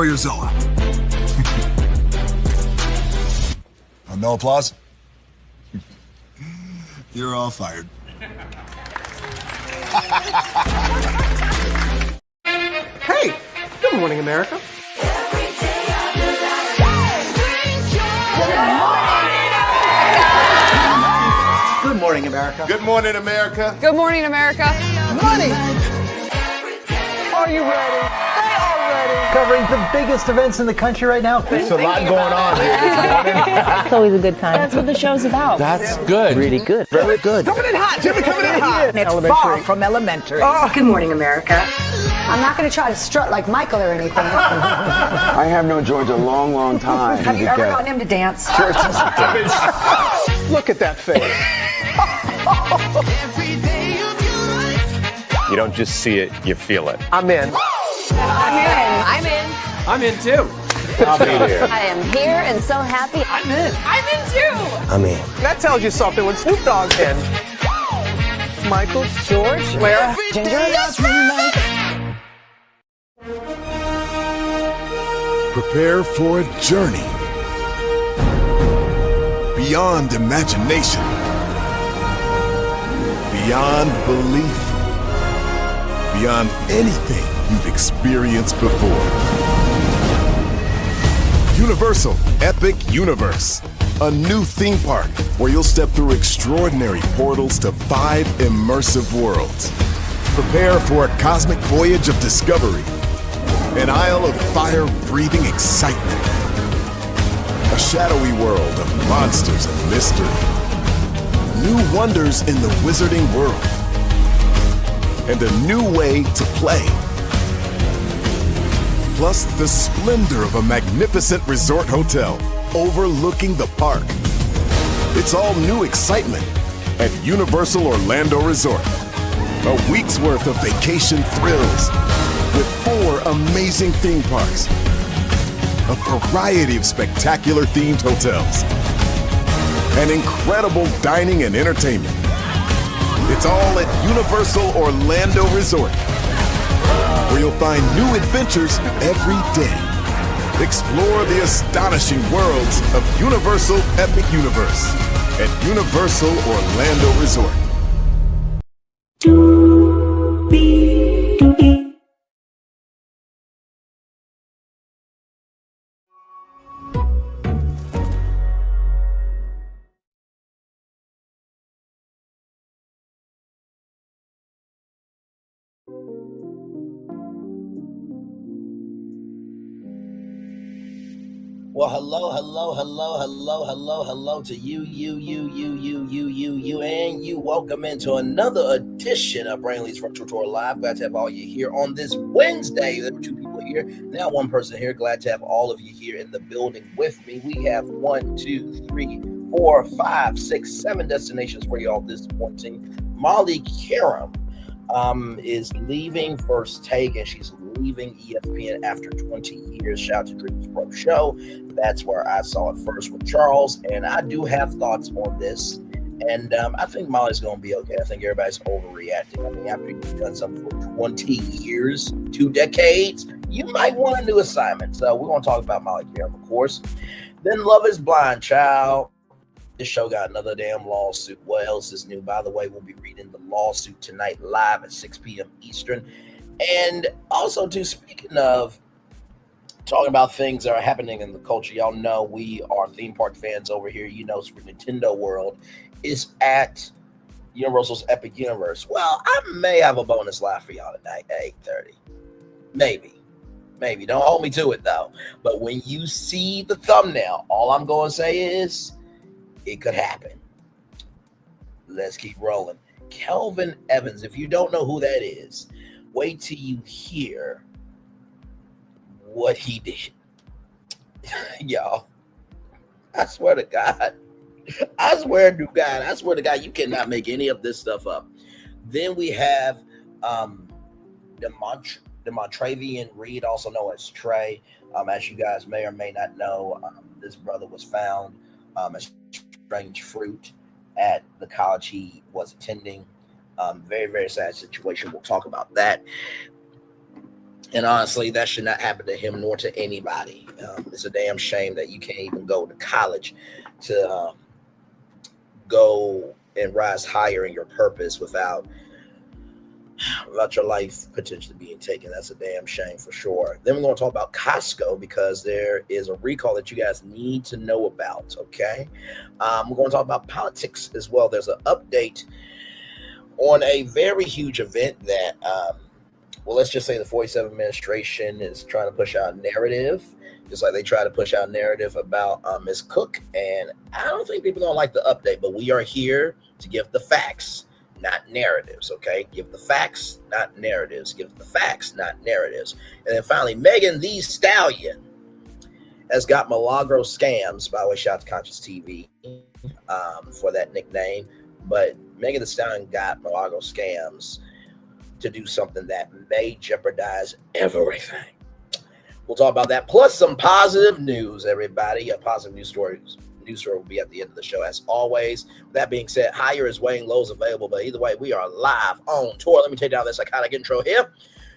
enjoy your Zoa. No applause? You're all fired. Hey, good morning, America. Good morning, America. Good morning, America. Good morning, America. Money. Are you ready? They are ready. Covering the biggest events in the country right now. There's a lot going on here this morning. It's always a good time. That's what the show's about. That's good. Really good. Very good. Coming in hot. Jimmy coming in hot. It's far from elementary. Oh, good morning, America. I'm not going to try to strut like Michael or anything. I have known George a long, long time. Have you ever gotten him to dance? look at that face. You don't just see it, you feel it. I'm in. I'm in. I'm in too. I'll be there. I am here and so happy. I'm in. I'm in too. I'm in. That tells you something when Snoop Dogg's in. Michael, George, Lara, Ginger. Prepare for a journey beyond imagination, beyond belief, beyond anything you've experienced before. Universal Epic Universe, a new theme park where you'll step through extraordinary portals to 5 immersive worlds. Prepare for a cosmic voyage of discovery, an isle of fire-breathing excitement, a shadowy world of monsters and mystery, new wonders in the wizarding world, and a new way to play. Plus the splendor of a magnificent resort hotel overlooking the park. It's all new excitement at Universal Orlando Resort. A week's worth of vacation thrills with 4 amazing theme parks, a variety of spectacular themed hotels, and incredible dining and entertainment. It's all at Universal Orlando Resort, where you'll find new adventures every day. Explore the astonishing worlds of Universal Epic Universe at Universal Orlando Resort. Well, hello to you, and you. Welcome into another edition of Brainley's Virtual Tour Live. Glad to have all you here on this Wednesday. There were 2 people here, now 1 person here. Glad to have all of you here in the building with me. We have 1, 2, 3, 4, 5, 6, 7 destinations for y'all this morning. Molly Qerim is leaving First Take, and she's leaving ESPN after 20 years. Shout out to Dreams Pro Show. That's where I saw it first with Charles, and I do have thoughts on this. And I think Molly's going to be okay. I think everybody's overreacting. I mean, after you've done something for 20 years, 2 decades, you might want a new assignment. So we're going to talk about Molly Qerim, of course. Then Love is Blind, child. This show got another damn lawsuit. What else is new? By the way, we'll be reading the lawsuit tonight live at 6 p.m. Eastern. And also, too, speaking of talking about things that are happening in the culture, y'all know we are theme park fans over here. You know, Super Nintendo World is at Universal's Epic Universe. Well, I may have a bonus live for y'all tonight at 8:30. Maybe. Don't hold me to it, though. But when you see the thumbnail, all I'm going to say is it could happen. Let's keep rolling. Kelvin Evans, if you don't know who that is, wait till you hear what he did. Y'all, I swear to God, you cannot make any of this stuff up. Then we have Demartravion Reed, also known as Trey. As you guys may or may not know, this brother was found as strange fruit at the college he was attending. Very, very sad situation. We'll talk about that. And honestly, that should not happen to him nor to anybody. It's a damn shame that you can't even go to college to go and rise higher in your purpose without your life potentially being taken. That's a damn shame for sure. Then we're going to talk about Costco because there is a recall that you guys need to know about, okay? We're going to talk about politics as well. There's an update on a very huge event that, well, let's just say the 47 administration is trying to push out a narrative, just like they try to push out a narrative about Ms. Cook. And I don't think people don't like the update, but we are here to give the facts, not narratives, okay? Give the facts, not narratives. Give the facts, not narratives. And then finally, Megan the Stallion has got Milagro Scams, by the way, shout out to Conscious TV for that nickname. But Megan the Stallion got Milagro Scams to do something that may jeopardize everything. We'll talk about that, plus some positive news, everybody. A positive news story will be at the end of the show, as always. With that being said, higher is weighing, lows available. But either way, we are live on tour. Let me take down this iconic intro here.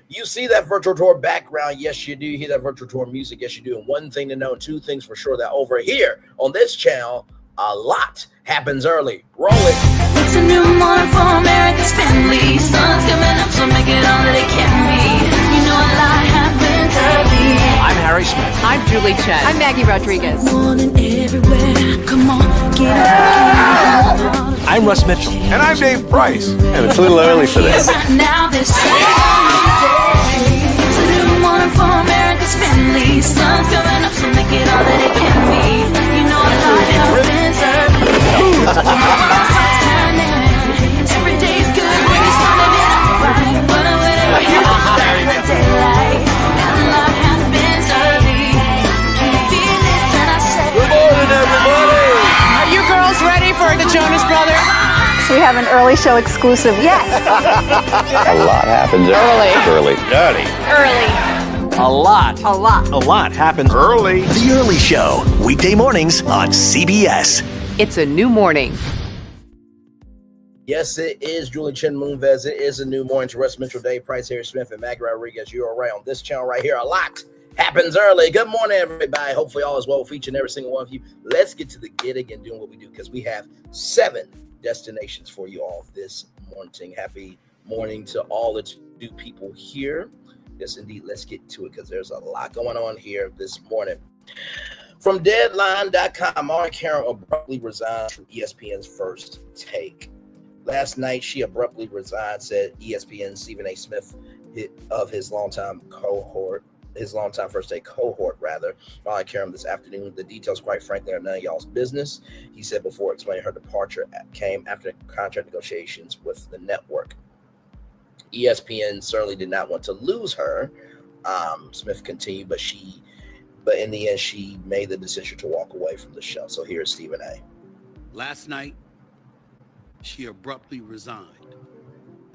You see that virtual tour background? Yes, you do. You hear that virtual tour music? Yes, you do. And one thing to know, and two things for sure, that over here on this channel, a lot happens early. Roll it. It's a new morning for America's family. Sun's coming up, so make it all that it can be. You know a lot happens early. I'm Harry Smith. I'm Julie Chen. I'm Maggie Rodriguez. Morning everywhere. Come on, get up. I'm Russ Mitchell. And I'm Dave Price. And it's a little early for this. Right now, this it's a new morning for America's family. Sun's coming up, so make it all that it can be. You know a lot happens early. Every day's good when you're starting it out right. But whenever you're in the daylight, and a lot happens early. Can you feel it when I say? Good morning, everybody. Are you girls ready for the Jonas Brothers? We have an early show exclusive. Yes. A lot happens early. A lot happens Early. The Early Show, weekday mornings on CBS. It's a new morning. Yes, it is Julie Chen Moonves. It is a new morning to Russ Mitchell, Dave Price, Harry Smith, and Maggie Rodriguez. You are right on this channel right here. A lot happens early. Good morning, everybody. Hopefully all is well with each and every single one of you. Let's get to the getting and doing what we do, because we have 7 destinations for you all this morning. Happy morning to all the new people here. Yes, indeed. Let's get to it, because there's a lot going on here this morning. From Deadline.com, Qerim abruptly resigned from ESPN's First Take. Last night, she abruptly resigned, said ESPN's Stephen A. Smith of his longtime First Take cohort, Qerim this afternoon. The details, quite frankly, are none of y'all's business, he said before explaining her departure came after contract negotiations with the network. ESPN certainly did not want to lose her, Smith continued, but in the end, she made the decision to walk away from the show. So here's Stephen A. Last night, she abruptly resigned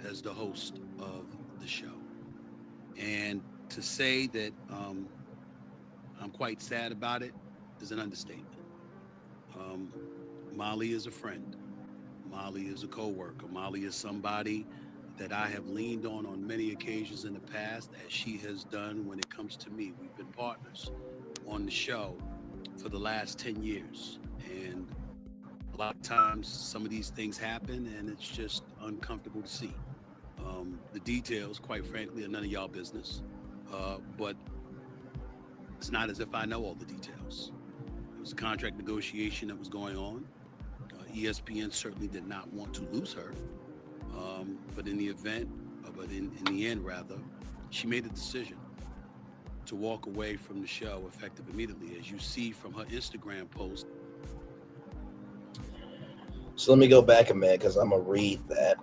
as the host of the show. And to say that I'm quite sad about it is an understatement. Molly is a friend. Molly is a co-worker. Molly is somebody that I have leaned on many occasions in the past, as she has done when it comes to me. We've been partners on the show for the last 10 years. And a lot of times some of these things happen and it's just uncomfortable to see. The details, quite frankly, are none of y'all business. But it's not as if I know all the details. It was a contract negotiation that was going on. ESPN certainly did not want to lose her. But in the end, she made a decision to walk away from the show effective immediately, as you see from her Instagram post. So let me go back a minute, because I'm going to read that.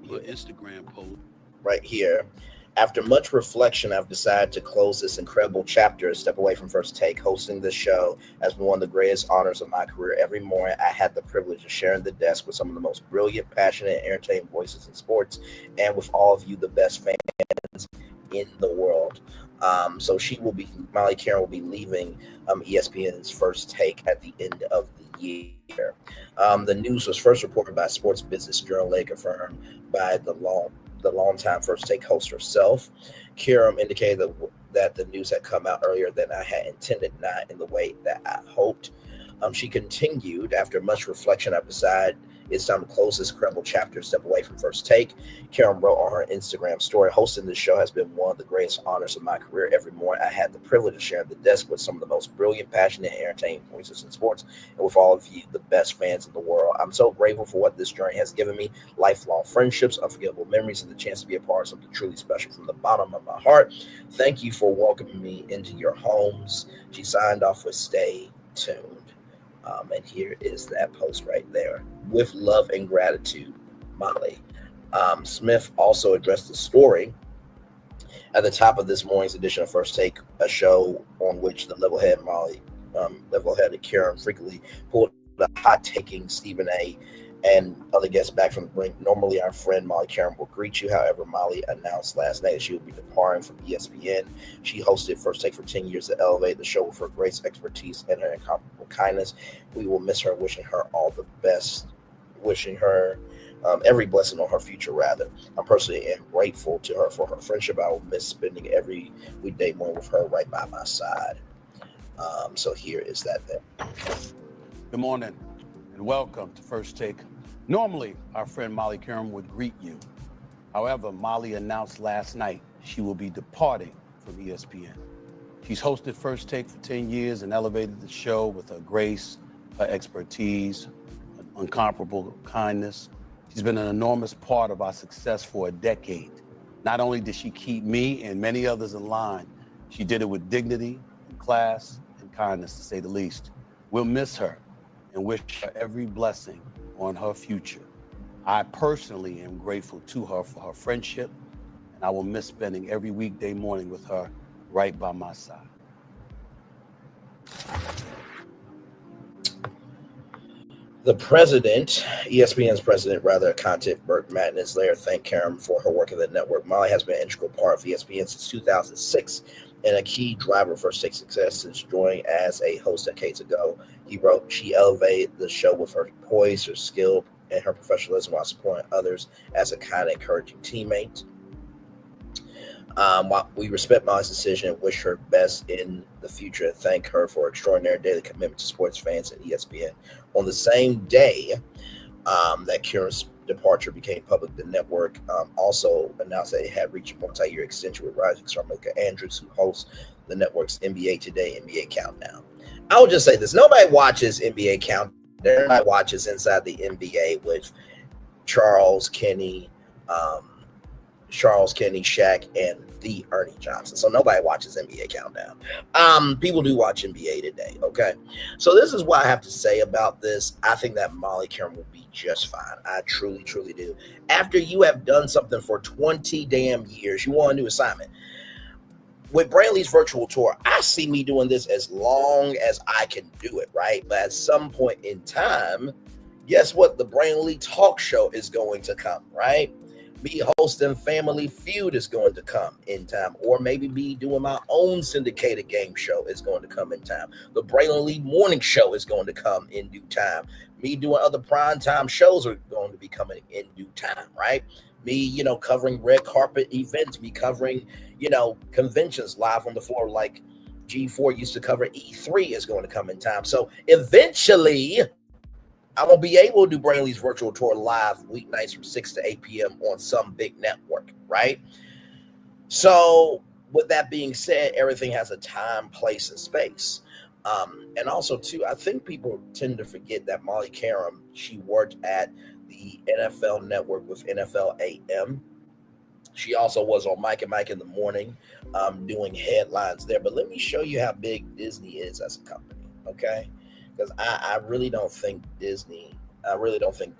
Her Instagram post. Right here. After much reflection, I've decided to close this incredible chapter and step away from First Take. Hosting this show has been one of the greatest honors of my career. Every morning, I had the privilege of sharing the desk with some of the most brilliant, passionate, and entertaining voices in sports, and with all of you, the best fans in the world. So Molly Qerim will be leaving ESPN's First Take at the end of the year. The news was first reported by Sports Business Journal, later confirmed by the the longtime First Take host herself. Qerim indicated that the news had come out earlier than I had intended, not in the way that I hoped. She continued, after much reflection, I've decided it's time to close this incredible chapter, step away from First Take. Qerim wrote on her Instagram story, hosting this show has been one of the greatest honors of my career. Every morning I had the privilege of sharing the desk with some of the most brilliant, passionate, and entertaining voices in sports, and with all of you, the best fans in the world. I'm so grateful for what this journey has given me, lifelong friendships, unforgettable memories, and the chance to be a part of something truly special from the bottom of my heart. Thank you for welcoming me into your homes. She signed off with stay tuned. And here is that post right there. With love and gratitude, Molly. Smith also addressed the story at the top of this morning's edition of First Take, a show on which the level-headed Qerim frequently pulled the hot-taking Stephen A. and other guests back from the brink. Normally, our friend Molly Qerim will greet you. However, Molly announced last night that she will be departing from ESPN. She hosted First Take for 10 years to elevate the show with her grace, expertise, and her incomparable kindness. We will miss her, wishing her all the best, wishing her every blessing on her future, rather. I'm personally am grateful to her for her friendship. I will miss spending every weekday morning with her right by my side. So here is that then. Good morning and welcome to First Take. Normally, our friend Molly Qerim would greet you. However, Molly announced last night she will be departing from ESPN. She's hosted First Take for 10 years and elevated the show with her grace, her expertise, her incomparable kindness. She's been an enormous part of our success for a decade. Not only did she keep me and many others in line, she did it with dignity, and class, and kindness, to say the least. We'll miss her and wish her every blessing on her future. I personally am grateful to her for her friendship, and I will miss spending every weekday morning with her right by my side. The president, ESPN's president, content, Burt Madness-Lair, thanked Qerim for her work at the network. Molly has been an integral part of ESPN since 2006 and a key driver of First Take's success since joining as a host decades ago. He wrote, she elevated the show with her poise, her skill, and her professionalism while supporting others as a kind of encouraging teammate. While we respect Molly's decision and wish her best in the future, and thank her for her extraordinary daily commitment to sports fans and ESPN. On the same day that Qerim's departure became public, the network also announced that it had reached a multi-year extension with rising star Malika Andrews, who hosts the network's NBA Today NBA Countdown. I will just say this: nobody watches NBA Countdown. Everybody watches Inside the NBA with Charles Kenny, Shaq, and the Ernie Johnson. So nobody watches NBA Countdown. People do watch NBA Today, okay? So this is what I have to say about this. I think that Molly Qerim will be just fine. I truly, truly do. After you have done something for 20 damn years, you want a new assignment. With Brantley's virtual tour, I see me doing this as long as I can do it, right? But at some point in time, guess what? The Brantley talk show is going to come, right? Me hosting Family Feud is going to come in time, or maybe me doing my own syndicated game show is going to come in time. The Brantley Morning Show is going to come in due time. Me doing other primetime shows are going to be coming in due time, right? Me, covering red carpet events, me covering, conventions live on the floor like G4 used to cover E3 is going to come in time. So eventually, I will be able to do Brantley's virtual tour live weeknights from 6 to 8 p.m. on some big network, right? So with that being said, everything has a time, place, and space. And also, too, I think people tend to forget that Molly Qerim, she worked at the NFL Network with NFL AM. She also was on Mike and Mike in the Morning doing headlines there. But let me show you how big Disney is as a company, okay? Because I really don't think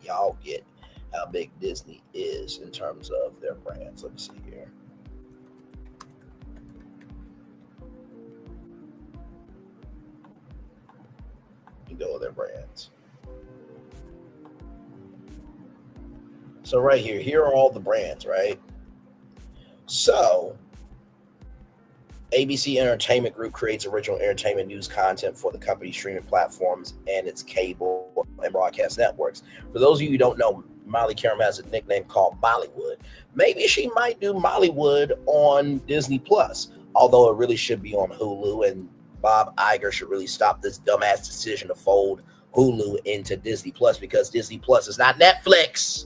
y'all get how big Disney is in terms of their brands. Let me see here. You go with their brands. So right here are all the brands, right? So ABC Entertainment Group creates original entertainment news content for the company's streaming platforms and its cable and broadcast networks. For those of you who don't know, Molly Qerim has a nickname called Mollywood. Maybe she might do Mollywood on Disney Plus, although it really should be on Hulu, and Bob Iger should really stop this dumbass decision to fold Hulu into Disney Plus, because Disney Plus is not Netflix.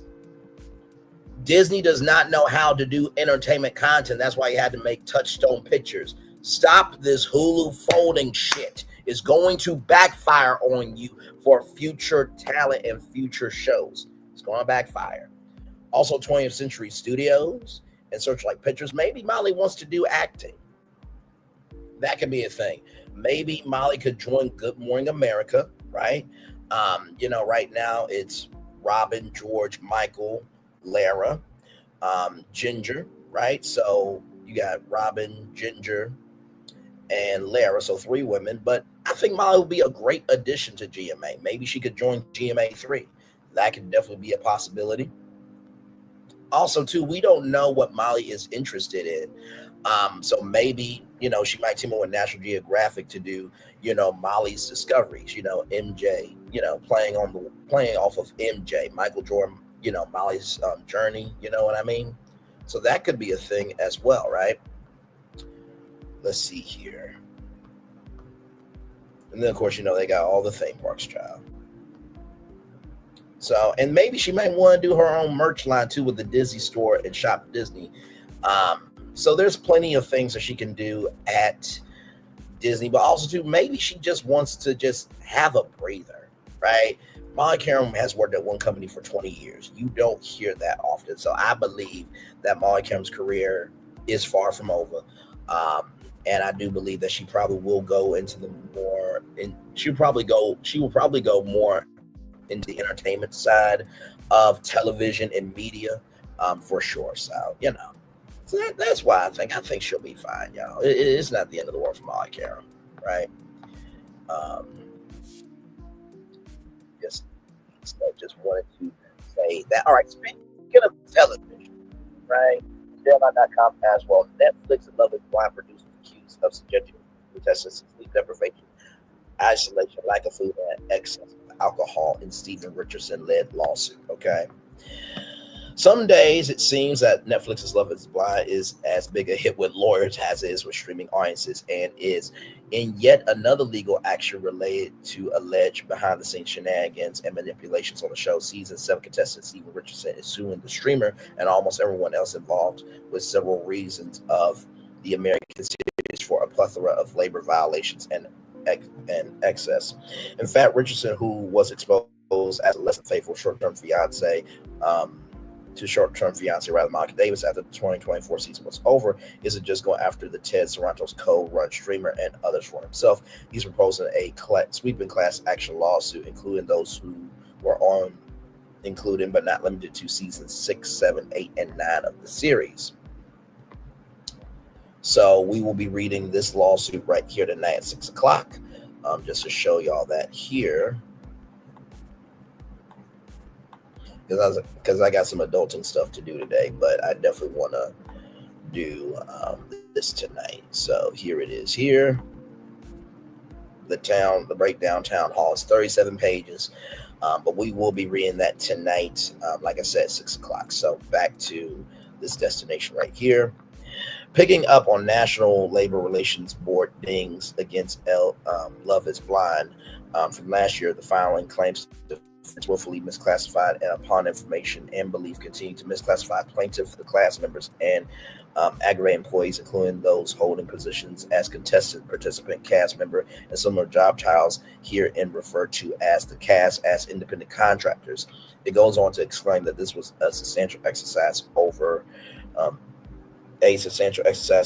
Disney does not know how to do entertainment content. That's why you had to make Touchstone Pictures. Stop this Hulu folding shit. It's going to backfire on you for future talent and future shows. It's going to backfire. Also, 20th Century Studios and Searchlight Pictures. Maybe Molly wants to do acting. That could be a thing. Maybe Molly could join Good Morning America, right? Right now it's Robin, George, Michael, Lara, Ginger, right? So you got Robin, Ginger, and Lara, so 3 women. But I think Molly would be a great addition to GMA. Maybe she could join GMA 3. That could definitely be a possibility. Also, too, we don't know what Molly is interested in. So maybe, she might team up with National Geographic to do, Molly's discoveries, MJ, playing off of MJ, Michael Jordan, Molly's journey, you know what I mean? So that could be a thing as well, right? Let's see here. And then, of course, they got all the theme parks, child. So, and maybe she might want to do her own merch line, too, with the Disney store and Shop Disney. So there's plenty of things that she can do at Disney, but also, too, maybe she just wants to just have a breather, right? Molly Qerim has worked at one company for 20 years. You don't hear that often. So I believe that Molly Qerim's career is far from over. And I do believe that she probably will go into the more, and she will probably go more into the entertainment side of television and media, for sure. So, so that's why I think she'll be fine, y'all. It's not the end of the world for Molly Qerim, right? Just wanted to say that. All right, speaking of television, right? Deadline.com as well. Netflix and Love is Blind producers accused of subjecting contestants to sleep deprivation, isolation, lack of food, and excess of alcohol in Stephen Richardson-led lawsuit. Okay. Some days it seems that Netflix's Love is Blind is as big a hit with lawyers as it is with streaming audiences, and is in yet another legal action related to alleged behind-the-scenes shenanigans and manipulations on the show. Season 7 contestant Stephen Richardson is suing the streamer and almost everyone else involved with several reasons of the American series for a plethora of labor violations and excess. In fact, Richardson, who was exposed as a less than faithful short-term fiance, Monica Davis, after the 2024 season was over, isn't just going after the Ted Saranto's co-run streamer and others for himself. He's proposing a sweeping class action lawsuit, including those who were on, including but not limited to seasons 6, 7, 8, and 9 of the series. So we will be reading this lawsuit right here tonight at 6 o'clock, just to show y'all that here. Because I got some adulting stuff to do today, but I definitely want to do this tonight. So here it is. Here, the breakdown town hall is 37 pages, but we will be reading that tonight. Like I said, 6 o'clock. So back to this destination right here. Picking up on National Labor Relations Board dings against Love is Blind from last year, the filing claims willfully misclassified and upon information and belief continue to misclassify plaintiff, the class members, and aggregate employees, including those holding positions as contestant, participant, cast member, and similar job titles herein referred to as the cast as independent contractors. It goes on to explain that this was a substantial exercise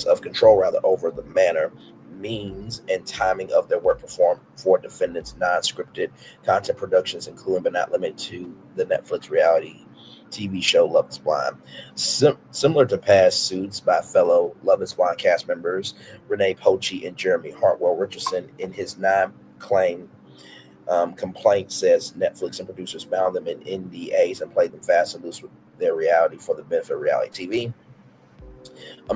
of control over the manner, means, and timing of their work performed for defendants' non-scripted content productions, including but not limited to the Netflix reality TV show Love is Blind. Similar to past suits by fellow Love is Blind cast members Renee Pochi and Jeremy Hartwell, Richardson, in his non-claim complaint, says Netflix and producers bound them in NDAs and played them fast and loose with their reality for the benefit of reality TV.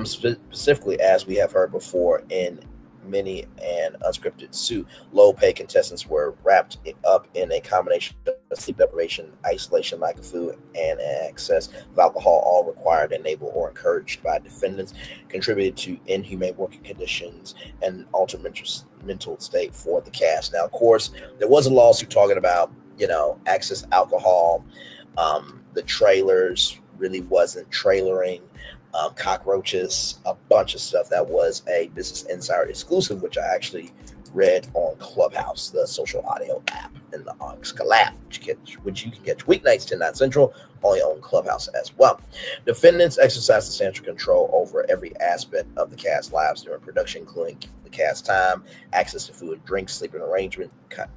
Specifically, as we have heard before, in many an unscripted suit, low-paid contestants were wrapped up in a combination sleep deprivation, isolation, lack of food, and excess of alcohol, all required, enabled, or encouraged by defendants, contributed to inhumane working conditions and altered mental state for the cast. Now, of course, there was a lawsuit talking about, access to alcohol. The trailers really wasn't trailering. Cockroaches, a bunch of stuff that was a Business Insider exclusive, which I actually read on Clubhouse, the social audio app in the Onyx collab, which you can catch weeknights 10/9 Central on your own Clubhouse as well. Defendants exercise substantial control over every aspect of the cast lives during production, including the cast time, access to food, drinks, sleeping arrangement,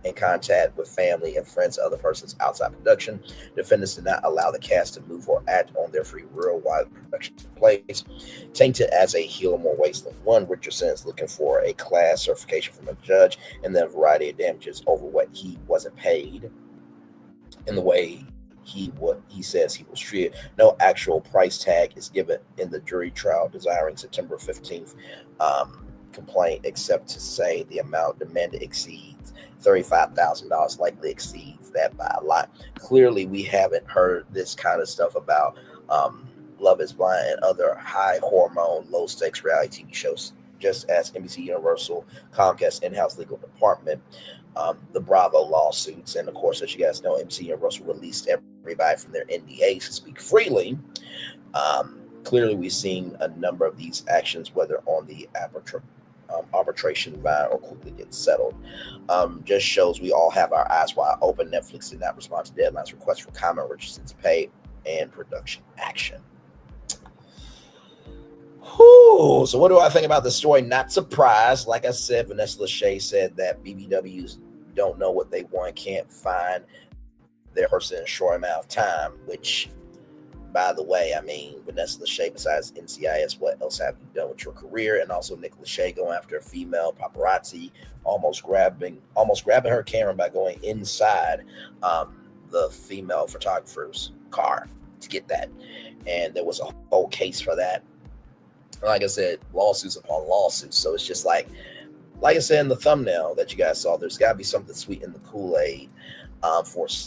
and contact with family and friends and other persons outside production. Defendants did not allow the cast to move or act on their free will while the production took place. Tainted as a heel more waste than one, Richardson is looking for a class certification from a judge and then a variety of damages over what he wasn't paid in the way he says he was treated. No actual price tag is given in the jury trial desiring September 15th complaint, except to say the amount demanded exceeds $35,000, likely exceeds that by a lot. Clearly, we haven't heard this kind of stuff about Love is Blind and other high hormone, low stakes reality TV shows, just as NBC Universal, Comcast in-house legal department, the Bravo lawsuits, and of course, as you guys know, NBC Universal released everybody from their NDAs to speak freely. Clearly, we've seen a number of these actions, whether on the arbitration vine or quickly get settled. Just shows we all have our eyes wide open. Netflix did not respond to Deadline's request for comment, Richardson's pay, and production action. Whew. So what do I think about the story? Not surprised. Like I said, Vanessa Lachey said that BBWs don't know what they want, can't find their person in a short amount of time, which, by the way, I mean, Vanessa Lachey, besides NCIS, what else have you done with your career? And also Nick Lachey going after a female paparazzi, almost grabbing her camera by going inside the female photographer's car to get that. And there was a whole case for that. Like I said, lawsuits upon lawsuits. So it's just like I said in the thumbnail that you guys saw, there's got to be something sweet in the Kool-Aid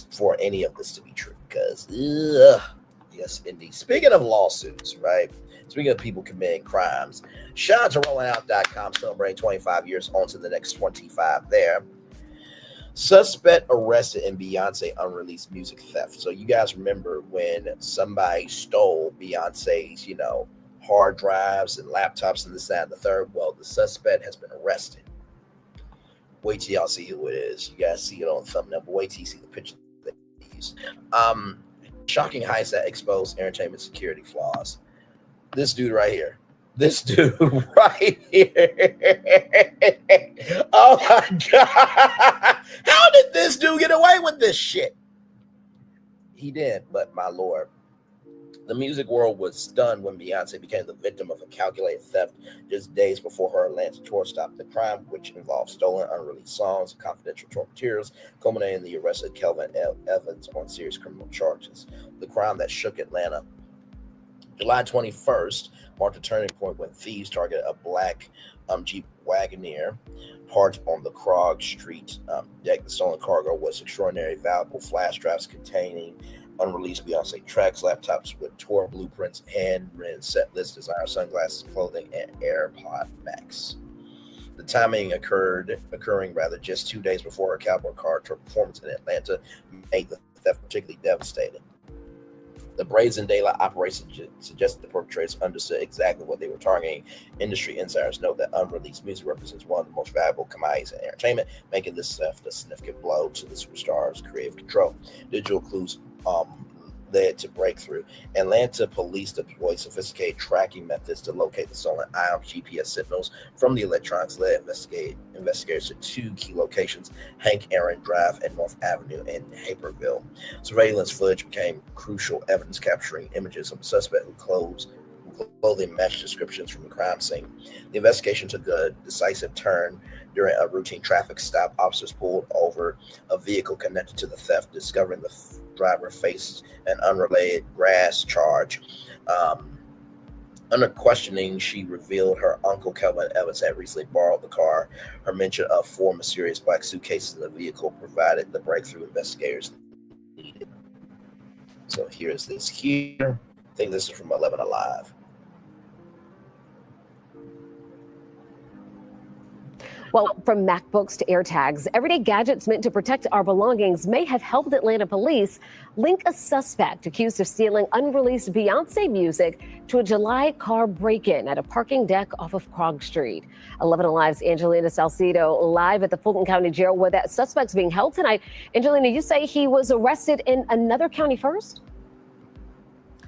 for any of this to be true. Because, yes, indeed. Speaking of lawsuits, right? Speaking of people committing crimes, shout out to rollingout.com, celebrating 25 years on to the next 25 there. Suspect arrested in Beyonce unreleased music theft. So you guys remember when somebody stole Beyonce's, hard drives and laptops and this, that, and the third? Well, the suspect has been arrested. Wait till y'all see who it is. You guys see it on the thumbnail, but wait till you see the picture they used. Shocking heights that expose entertainment security flaws. This dude right here. Oh my God. How did this dude get away with this shit? He did, but my Lord. The music world was stunned when Beyonce became the victim of a calculated theft just days before her Atlanta tour stopped. The crime, which involved stolen, unreleased songs and confidential tour materials, culminated in the arrest of Kelvin Evans on serious criminal charges. The crime that shook Atlanta. July 21st marked a turning point when thieves targeted a black Jeep Wagoneer parked on the Krog Street deck. The stolen cargo was extraordinarily valuable flash drives containing unreleased Beyonce tracks, laptops with tour blueprints, handwritten set lists, designer sunglasses, clothing, and AirPod Max. The timing occurring just 2 days before her Cowboy Car tour performance in Atlanta made the theft particularly devastating. The brazen daylight operation suggested the perpetrators understood exactly what they were targeting. Industry insiders note that unreleased music represents one of the most valuable commodities in entertainment, making this theft a significant blow to the superstar's creative control. Digital clues led to breakthrough. Atlanta police deployed sophisticated tracking methods to locate the stolen items. GPS signals from the electronics led investigators to two key locations, Hank Aaron Drive and North Avenue in Naperville. Surveillance footage became crucial evidence capturing images of a suspect whose clothing matched descriptions from the crime scene. The investigation took a decisive turn during a routine traffic stop. Officers pulled over a vehicle connected to the theft, discovering the driver faced an unrelated grass charge. Under questioning, she revealed her uncle Kelvin Evans had recently borrowed the car. Her mention of 4 mysterious black suitcases in the vehicle provided the breakthrough. Investigators So here's this here. I think this is from 11 Alive. Well, from MacBooks to AirTags, everyday gadgets meant to protect our belongings may have helped Atlanta police link a suspect accused of stealing unreleased Beyonce music to a July car break-in at a parking deck off of Krog Street. 11 Alive's Angelina Salcido live at the Fulton County Jail where that suspect's being held tonight. Angelina, you say he was arrested in another county first?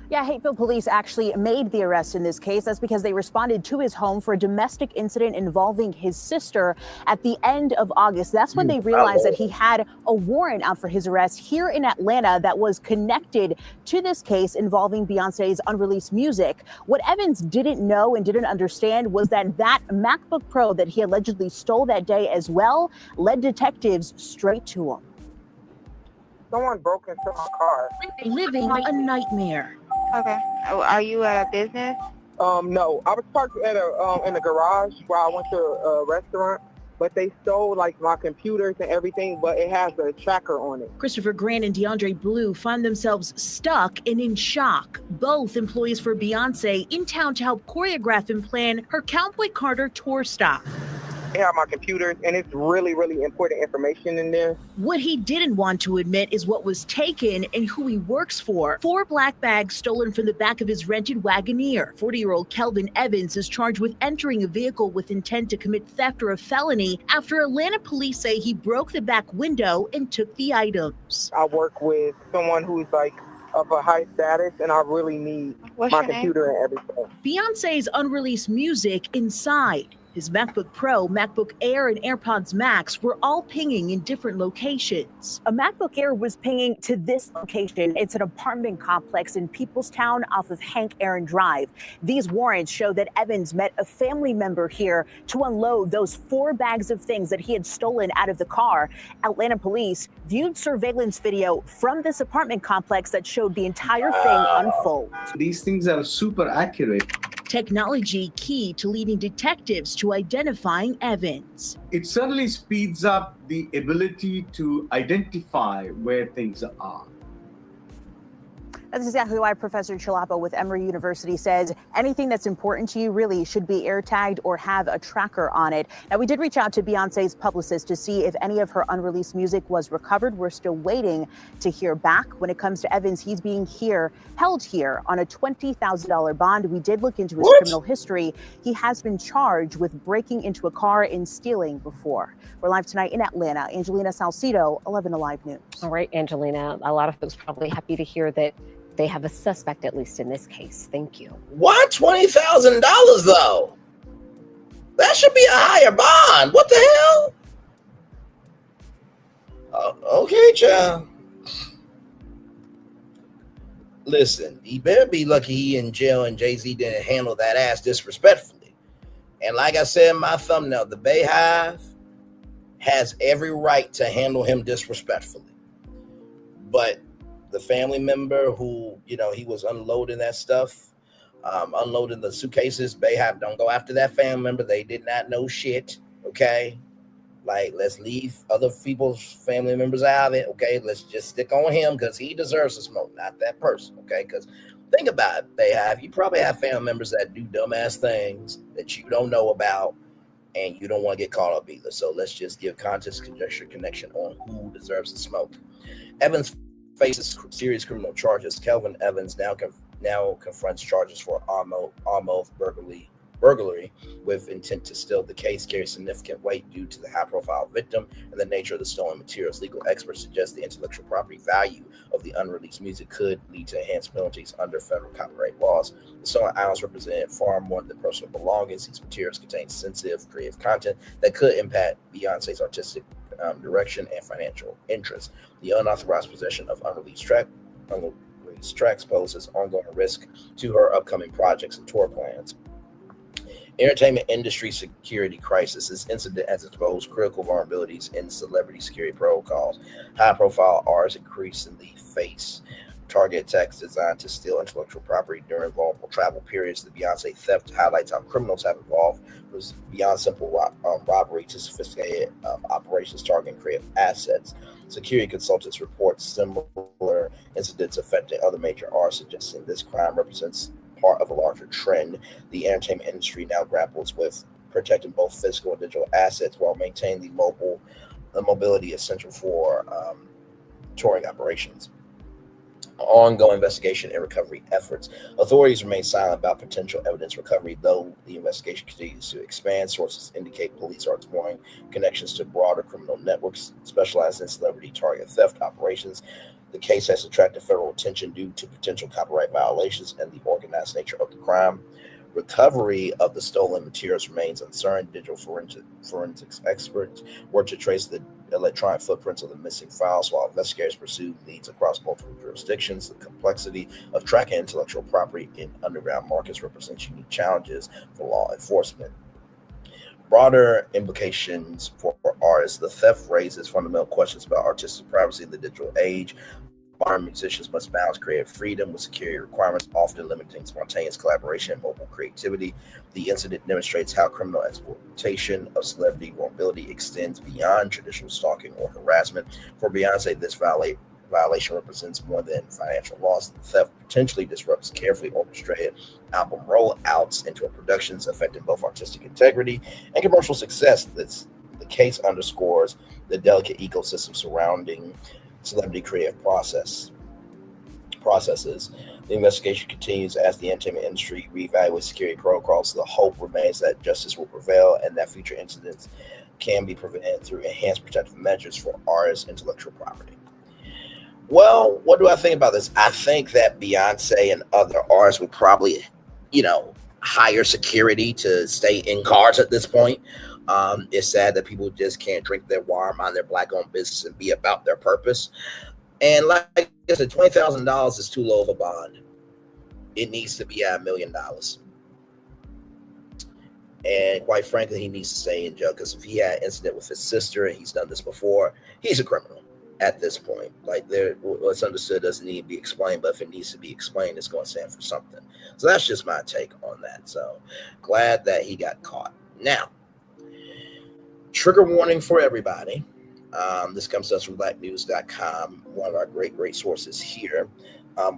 Yeah, Hateville police actually made the arrest in this case. That's because they responded to his home for a domestic incident involving his sister at the end of August. That's when they realized that he had a warrant out for his arrest here in Atlanta that was connected to this case involving Beyonce's unreleased music. What Evans didn't know and didn't understand was that MacBook Pro that he allegedly stole that day as well led detectives straight to him. Someone broke into my car. Living a nightmare. Okay. Are you at a business? No. I was parked at in the garage while I went to a restaurant, but they stole like my computers and everything, but it has a tracker on it. Christopher Grant and DeAndre Blue find themselves stuck and in shock. Both employees for Beyonce in town to help choreograph and plan her Cowboy Carter tour stop. They have my computers, and it's really, really important information in there. What he didn't want to admit is what was taken and who he works for. 4 black bags stolen from the back of his rented Wagoneer. 40-year-old Kelvin Evans is charged with entering a vehicle with intent to commit theft or a felony after Atlanta police say he broke the back window and took the items. I work with someone who's like of a high status, and I really need my computer and everything. Beyonce's unreleased music inside. His MacBook Pro, MacBook Air, and AirPods Max were all pinging in different locations. A MacBook Air was pinging to this location. It's an apartment complex in Peoplestown off of Hank Aaron Drive. These warrants show that Evans met a family member here to unload those 4 bags of things that he had stolen out of the car. Atlanta police viewed surveillance video from this apartment complex that showed the entire thing unfold. These things are super accurate. Technology key to leading detectives to identifying Evans. It certainly speeds up the ability to identify where things are. That's exactly why Professor Chalapo with Emory University says anything that's important to you really should be air tagged or have a tracker on it. Now, we did reach out to Beyonce's publicist to see if any of her unreleased music was recovered. We're still waiting to hear back. When it comes to Evans, he's being held here on a $20,000 bond. We did look into his criminal history. He has been charged with breaking into a car and stealing before. We're live tonight in Atlanta. Angelina Salcido, 11 Alive News. All right, Angelina, a lot of folks probably happy to hear that they have a suspect, at least in this case. Thank you. Why $20,000 though? That should be a higher bond. What the hell? Okay, child. Listen, he better be lucky he in jail and Jay-Z didn't handle that ass disrespectfully. And like I said in my thumbnail, the Bayhive has every right to handle him disrespectfully. But the family member who, he was unloading that stuff, unloading the suitcases, Bayhive don't go after that family member. They did not know shit, okay? Like, let's leave other people's family members out of it, okay? Let's just stick on him because he deserves to smoke, not that person, okay? Because think about it, Bayhive, you probably have family members that do dumbass things that you don't know about and you don't want to get caught up either. So let's just give context, conjecture, connection on who deserves to smoke. Evans faces serious criminal charges. Kelvin Evans now confronts charges for armed burglary with intent to steal. The case carries significant weight due to the high-profile victim and the nature of the stolen materials. Legal experts suggest the intellectual property value of the unreleased music could lead to enhanced penalties under federal copyright laws. The stolen items represent far more than personal belongings. These materials contain sensitive, creative content that could impact Beyonce's artistic direction and financial interests. The unauthorized possession of unreleased tracks poses ongoing risk to her upcoming projects and tour plans. Entertainment industry security crisis. This incident has exposed critical vulnerabilities in celebrity security protocols. High-profile artists increasingly face target attacks designed to steal intellectual property during vulnerable travel periods. The Beyonce theft highlights how criminals have evolved from beyond simple robbery to sophisticated operations targeting creative assets. Security consultants report similar incidents affecting other major arts, suggesting this crime represents part of a larger trend the entertainment industry now grapples with, protecting both physical and digital assets while maintaining the mobility essential for touring operations. Ongoing investigation and recovery efforts. Authorities remain silent about potential evidence recovery, though the investigation continues to expand. Sources indicate police are exploring connections to broader criminal networks specialized in celebrity target theft operations. The case has attracted federal attention due to potential copyright violations and the organized nature of the crime. Recovery of the stolen materials remains uncertain. Digital forensics experts work to trace the electronic footprints of the missing files while investigators pursue leads across multiple jurisdictions. The complexity of tracking intellectual property in underground markets represents unique challenges for law enforcement. Broader implications for artists. The theft raises fundamental questions about artistic privacy in the digital age. Modern musicians must balance creative freedom with security requirements, often limiting spontaneous collaboration and mobile creativity. The incident demonstrates how criminal exploitation of celebrity vulnerability extends beyond traditional stalking or harassment. For Beyonce, this violation represents more than financial loss. The theft potentially disrupts carefully orchestrated album rollouts into productions, affecting both artistic integrity and commercial success. The case underscores the delicate ecosystem surrounding celebrity creative processes. The investigation continues as the entertainment industry reevaluates security protocols. The hope remains that justice will prevail and that future incidents can be prevented through enhanced protective measures for artists' intellectual property. Well, what do I think about this? I think that Beyonce and other artists would probably, hire security to stay in cars at this point. It's sad that people just can't drink their water, mind their black-owned business, and be about their purpose. And like I said, $20,000 is too low of a bond. It needs to be at $1 million. And quite frankly, he needs to stay in jail because if he had an incident with his sister and he's done this before, he's a criminal at this point. Like, what's understood doesn't need to be explained, but if it needs to be explained, it's going to stand for something. So that's just my take on that. So glad that he got caught. Now, trigger warning for everybody. This comes to us from blacknews.com, one of our great sources here.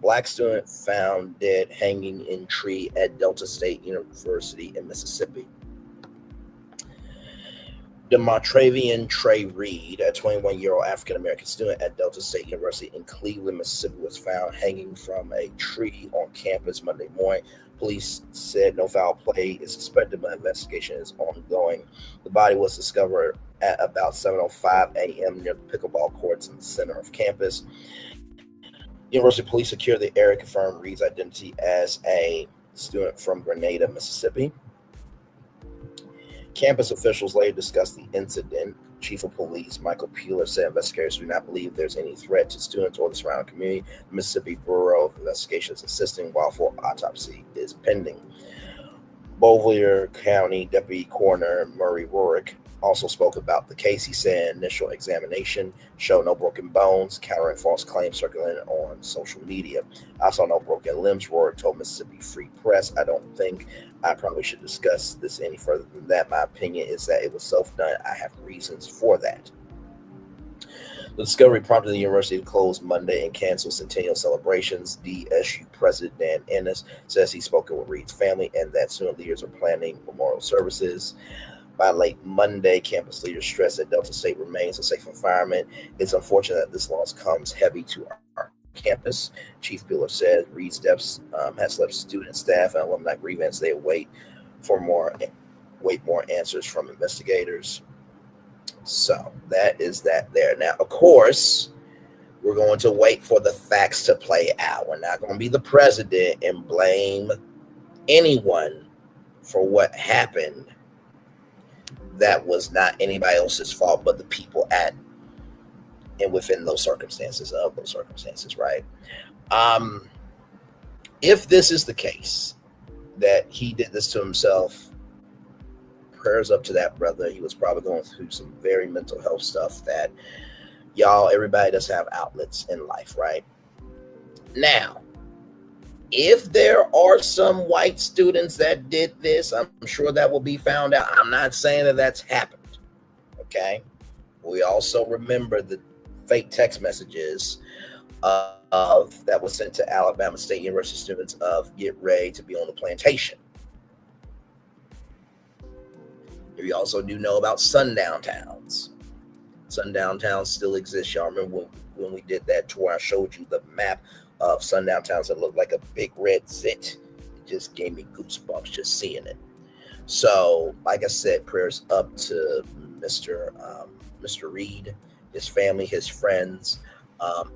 Black student found dead hanging in tree at Delta State University in Mississippi. Demartravion Trey Reed, a 21-year-old African-American student at Delta State University in Cleveland, Mississippi, was found hanging from a tree on campus Monday morning. Police said no foul play is suspected, but investigation is ongoing. The body was discovered at about 7:05 a.m. near the pickleball courts in the center of campus. University police secured the area, confirmed Reed's identity as a student from Grenada, Mississippi. Campus officials later discussed the incident. Chief of Police Michael Peeler said investigators do not believe there's any threat to students or the surrounding community. The Mississippi Bureau of Investigation is assisting while full autopsy is pending. Beauvillier County Deputy Coroner Murray Rorick also spoke about the case. He said initial examination showed no broken bones, countering false claims circulating on social media. I saw no broken limbs, Rorick told Mississippi Free Press. I don't think I probably should discuss this any further than that. My opinion is that it was self-done. I have reasons for that. The discovery prompted the university to close Monday and cancel centennial celebrations. DSU President Dan Ennis says he's spoken with Reed's family and that student leaders are planning memorial services. By late Monday, campus leaders stressed that Delta State remains a safe environment. It's unfortunate that this loss comes heavy to our campus. Chief Peeler said Reed's deaths has left student, staff, and alumni grievance. They await more answers from investigators. So that is that there. Now, of course, we're going to wait for the facts to play out. We're not going to be the president and blame anyone for what happened. That was not anybody else's fault but the people at and within those circumstances, right? If this is the case, that he did this to himself, prayers up to that brother. He was probably going through some very mental health stuff that, everybody does have outlets in life, right? Now, if there are some white students that did this, I'm sure that will be found out. I'm not saying that that's happened, okay? We also remember the fake text messages that was sent to Alabama State University students of get ready to be on the plantation. We also do know about sundown towns. Sundown towns still exist. Y'all remember when we did that tour, I showed you the map of sundown towns that looked like a big red zit. It just gave me goosebumps just seeing it. So, like I said, prayers up to Mr. Reed, his family, his friends,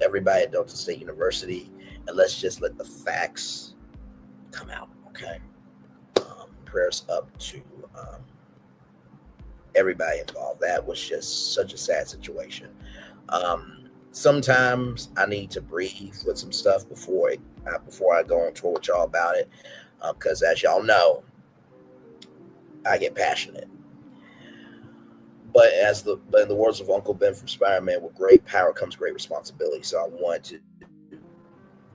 everybody at Delta State University, and let's just let the facts come out, okay? Prayers up to everybody involved. That was just such a sad situation. Sometimes I need to breathe with some stuff before I go on tour with y'all about it, because as y'all know, I get passionate. But in the words of Uncle Ben from Spider-Man, with great power comes great responsibility. So I wanted to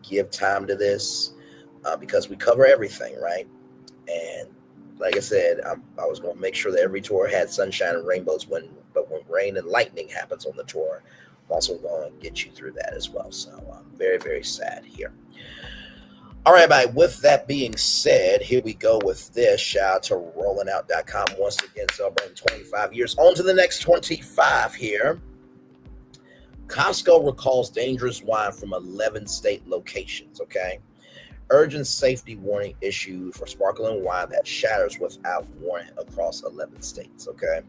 give time to this because we cover everything, right? And like I said, I was going to make sure that every tour had sunshine and rainbows, but when rain and lightning happens on the tour, I'm also going to get you through that as well. So I'm very, very sad here. All right, everybody, with that being said, here we go with this. Shout out to rollingout.com once again, celebrating 25 years. On to the next 25 here. Costco recalls dangerous wine from 11 state locations, okay? Urgent safety warning issued for sparkling wine that shatters without warning across 11 states, okay?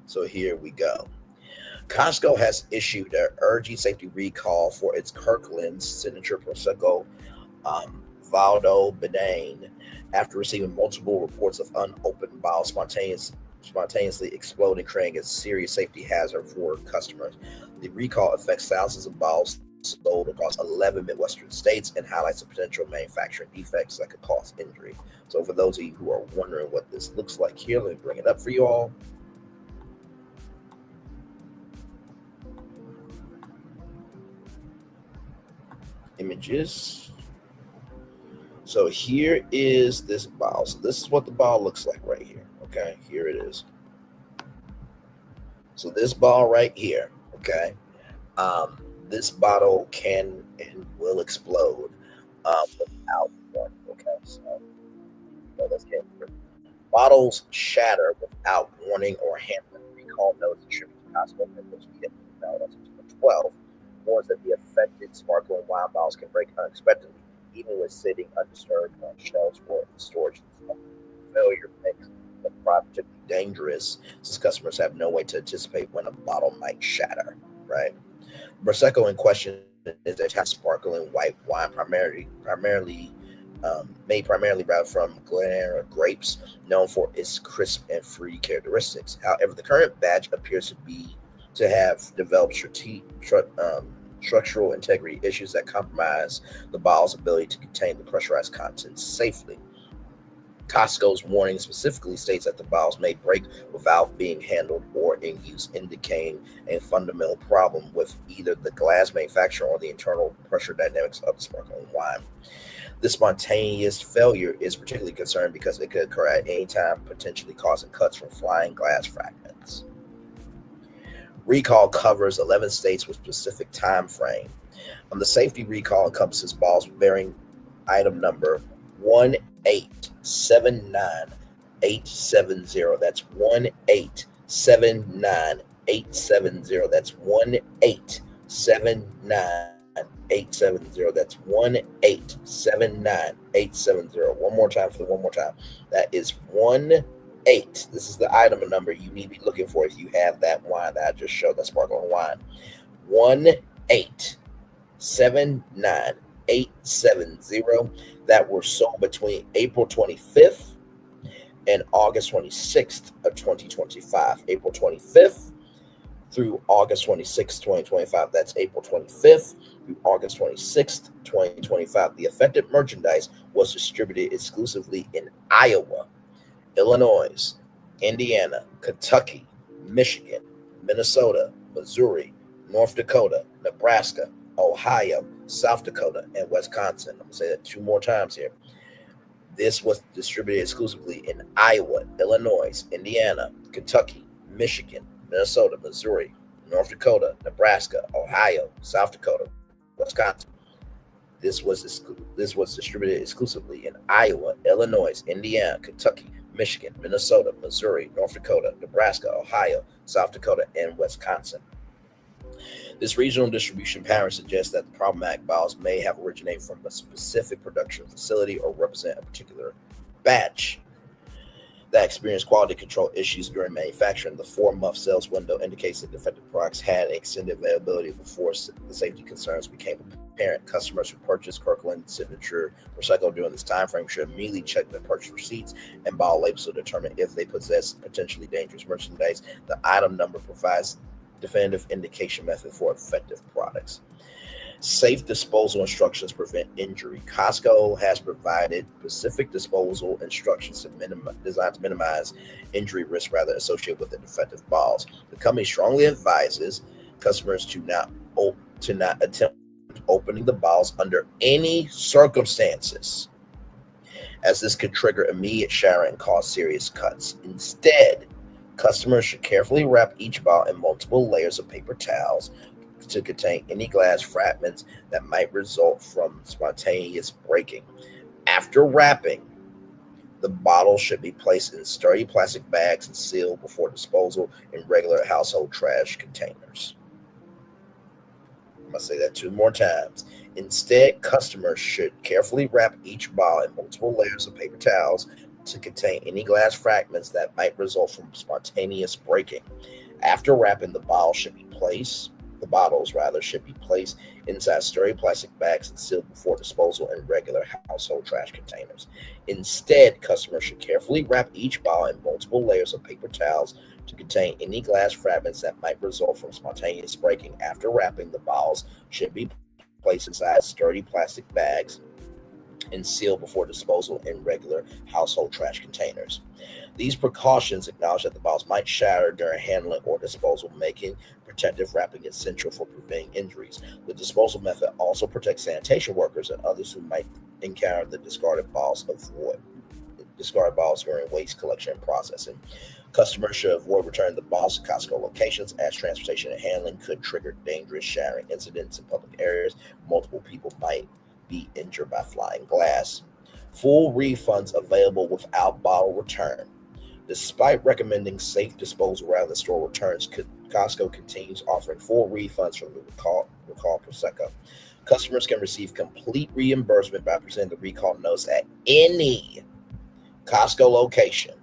So here we go. Costco has issued an urgent safety recall for its Kirkland's signature Prosecco Valdo Bedane after receiving multiple reports of unopened bottles spontaneously exploding, creating a serious safety hazard for customers. The recall affects thousands of bottles sold across 11 Midwestern states and highlights the potential manufacturing defects that could cause injury. So for those of you who are wondering what this looks like here, let me bring it up for you all. Images. So here is this bottle. So this is what the bottle looks like right here. Okay, here it is. So this bottle right here, okay, this bottle can and will explode without warning. Okay, so let's get through. Bottles shatter without warning or handling. Recall notice distributed to Costco members via email on September 12th warns that the affected sparkling wine bottles can break unexpectedly, even when sitting undisturbed on shelves or in storage. Failure makes the product dangerous since customers have no way to anticipate when a bottle might shatter, right? Prosecco in question is a sparkling white wine made primarily from Glenera grapes, known for its crisp and fruity characteristics. However, the current batch appears to have developed structural integrity issues that compromise the bottle's ability to contain the pressurized contents safely. Costco's warning specifically states that the bottles may break without being handled or in use, indicating a fundamental problem with either the glass manufacturer or the internal pressure dynamics of the sparkling wine. This spontaneous failure is particularly concerning because it could occur at any time, potentially causing cuts from flying glass fragments. Recall covers 11 states with specific time frame. The safety recall encompasses bottles bearing item number 1879870. That's 1879870. That's 1879870. That's 1879870. One more time. That is 18. This is the item number you need to be looking for if you have that wine that I just showed, that sparkling wine. 1879870 that were sold between April 25th and August 26th of 2025. April 25th through August 26th, 2025. That's April 25th through August 26th, 2025. The affected merchandise was distributed exclusively in Iowa, Illinois, Indiana, Kentucky, Michigan, Minnesota, Missouri, North Dakota, Nebraska, Ohio, South Dakota, and Wisconsin. I'm going to say that 2 more times here. This was distributed exclusively in Iowa, Illinois, Indiana, Kentucky, Michigan, Minnesota, Missouri, North Dakota, Nebraska, Ohio, South Dakota, Wisconsin. This was distributed exclusively in Iowa, Illinois, Indiana, Kentucky, Michigan, Minnesota, Missouri, North Dakota, Nebraska, Ohio, South Dakota, and Wisconsin. This regional distribution pattern suggests that the problematic bottles may have originated from a specific production facility or represent a particular batch that experienced quality control issues during manufacturing. The 4-month sales window indicates that defective products had extended availability before the safety concerns became apparent. Customers who purchased Kirkland Signature Prosecco during this time frame should immediately check their purchase receipts and bottle labels to determine if they possess potentially dangerous merchandise. The item number provides definitive indication method for effective products. Safe disposal instructions prevent injury. Costco has provided specific disposal instructions designed to minimize injury risk associated with the defective bottles. The company strongly advises customers to not attempt opening the bottles under any circumstances, as this could trigger immediate shattering and cause serious cuts. Instead, customers should carefully wrap each bottle in multiple layers of paper towels to contain any glass fragments that might result from spontaneous breaking. After wrapping, the bottle should be placed in sturdy plastic bags and sealed before disposal in regular household trash containers. I'm going to say that 2 more times. Instead, customers should carefully wrap each bottle in multiple layers of paper towels to contain any glass fragments that might result from spontaneous breaking. After wrapping, the bottles should be placed inside sturdy plastic bags and sealed before disposal in regular household trash containers. Instead, customers should carefully wrap each bottle in multiple layers of paper towels to contain any glass fragments that might result from spontaneous breaking. After wrapping, the bottles should be placed inside sturdy plastic bags and sealed before disposal in regular household trash containers. These precautions acknowledge that the bottles might shatter during handling or disposal, making protective wrapping essential for preventing injuries. The disposal method also protects sanitation workers and others who might encounter the discarded bottles during waste collection and processing. Customers should avoid returning the bottles to Costco locations, as transportation and handling could trigger dangerous shattering incidents in public areas. Multiple people might be injured by flying glass. Full refunds available without bottle return. Despite recommending safe disposal rather than store returns, Costco continues offering full refunds from the recall Prosecco. Customers can receive complete reimbursement by presenting the recall notice at any Costco location,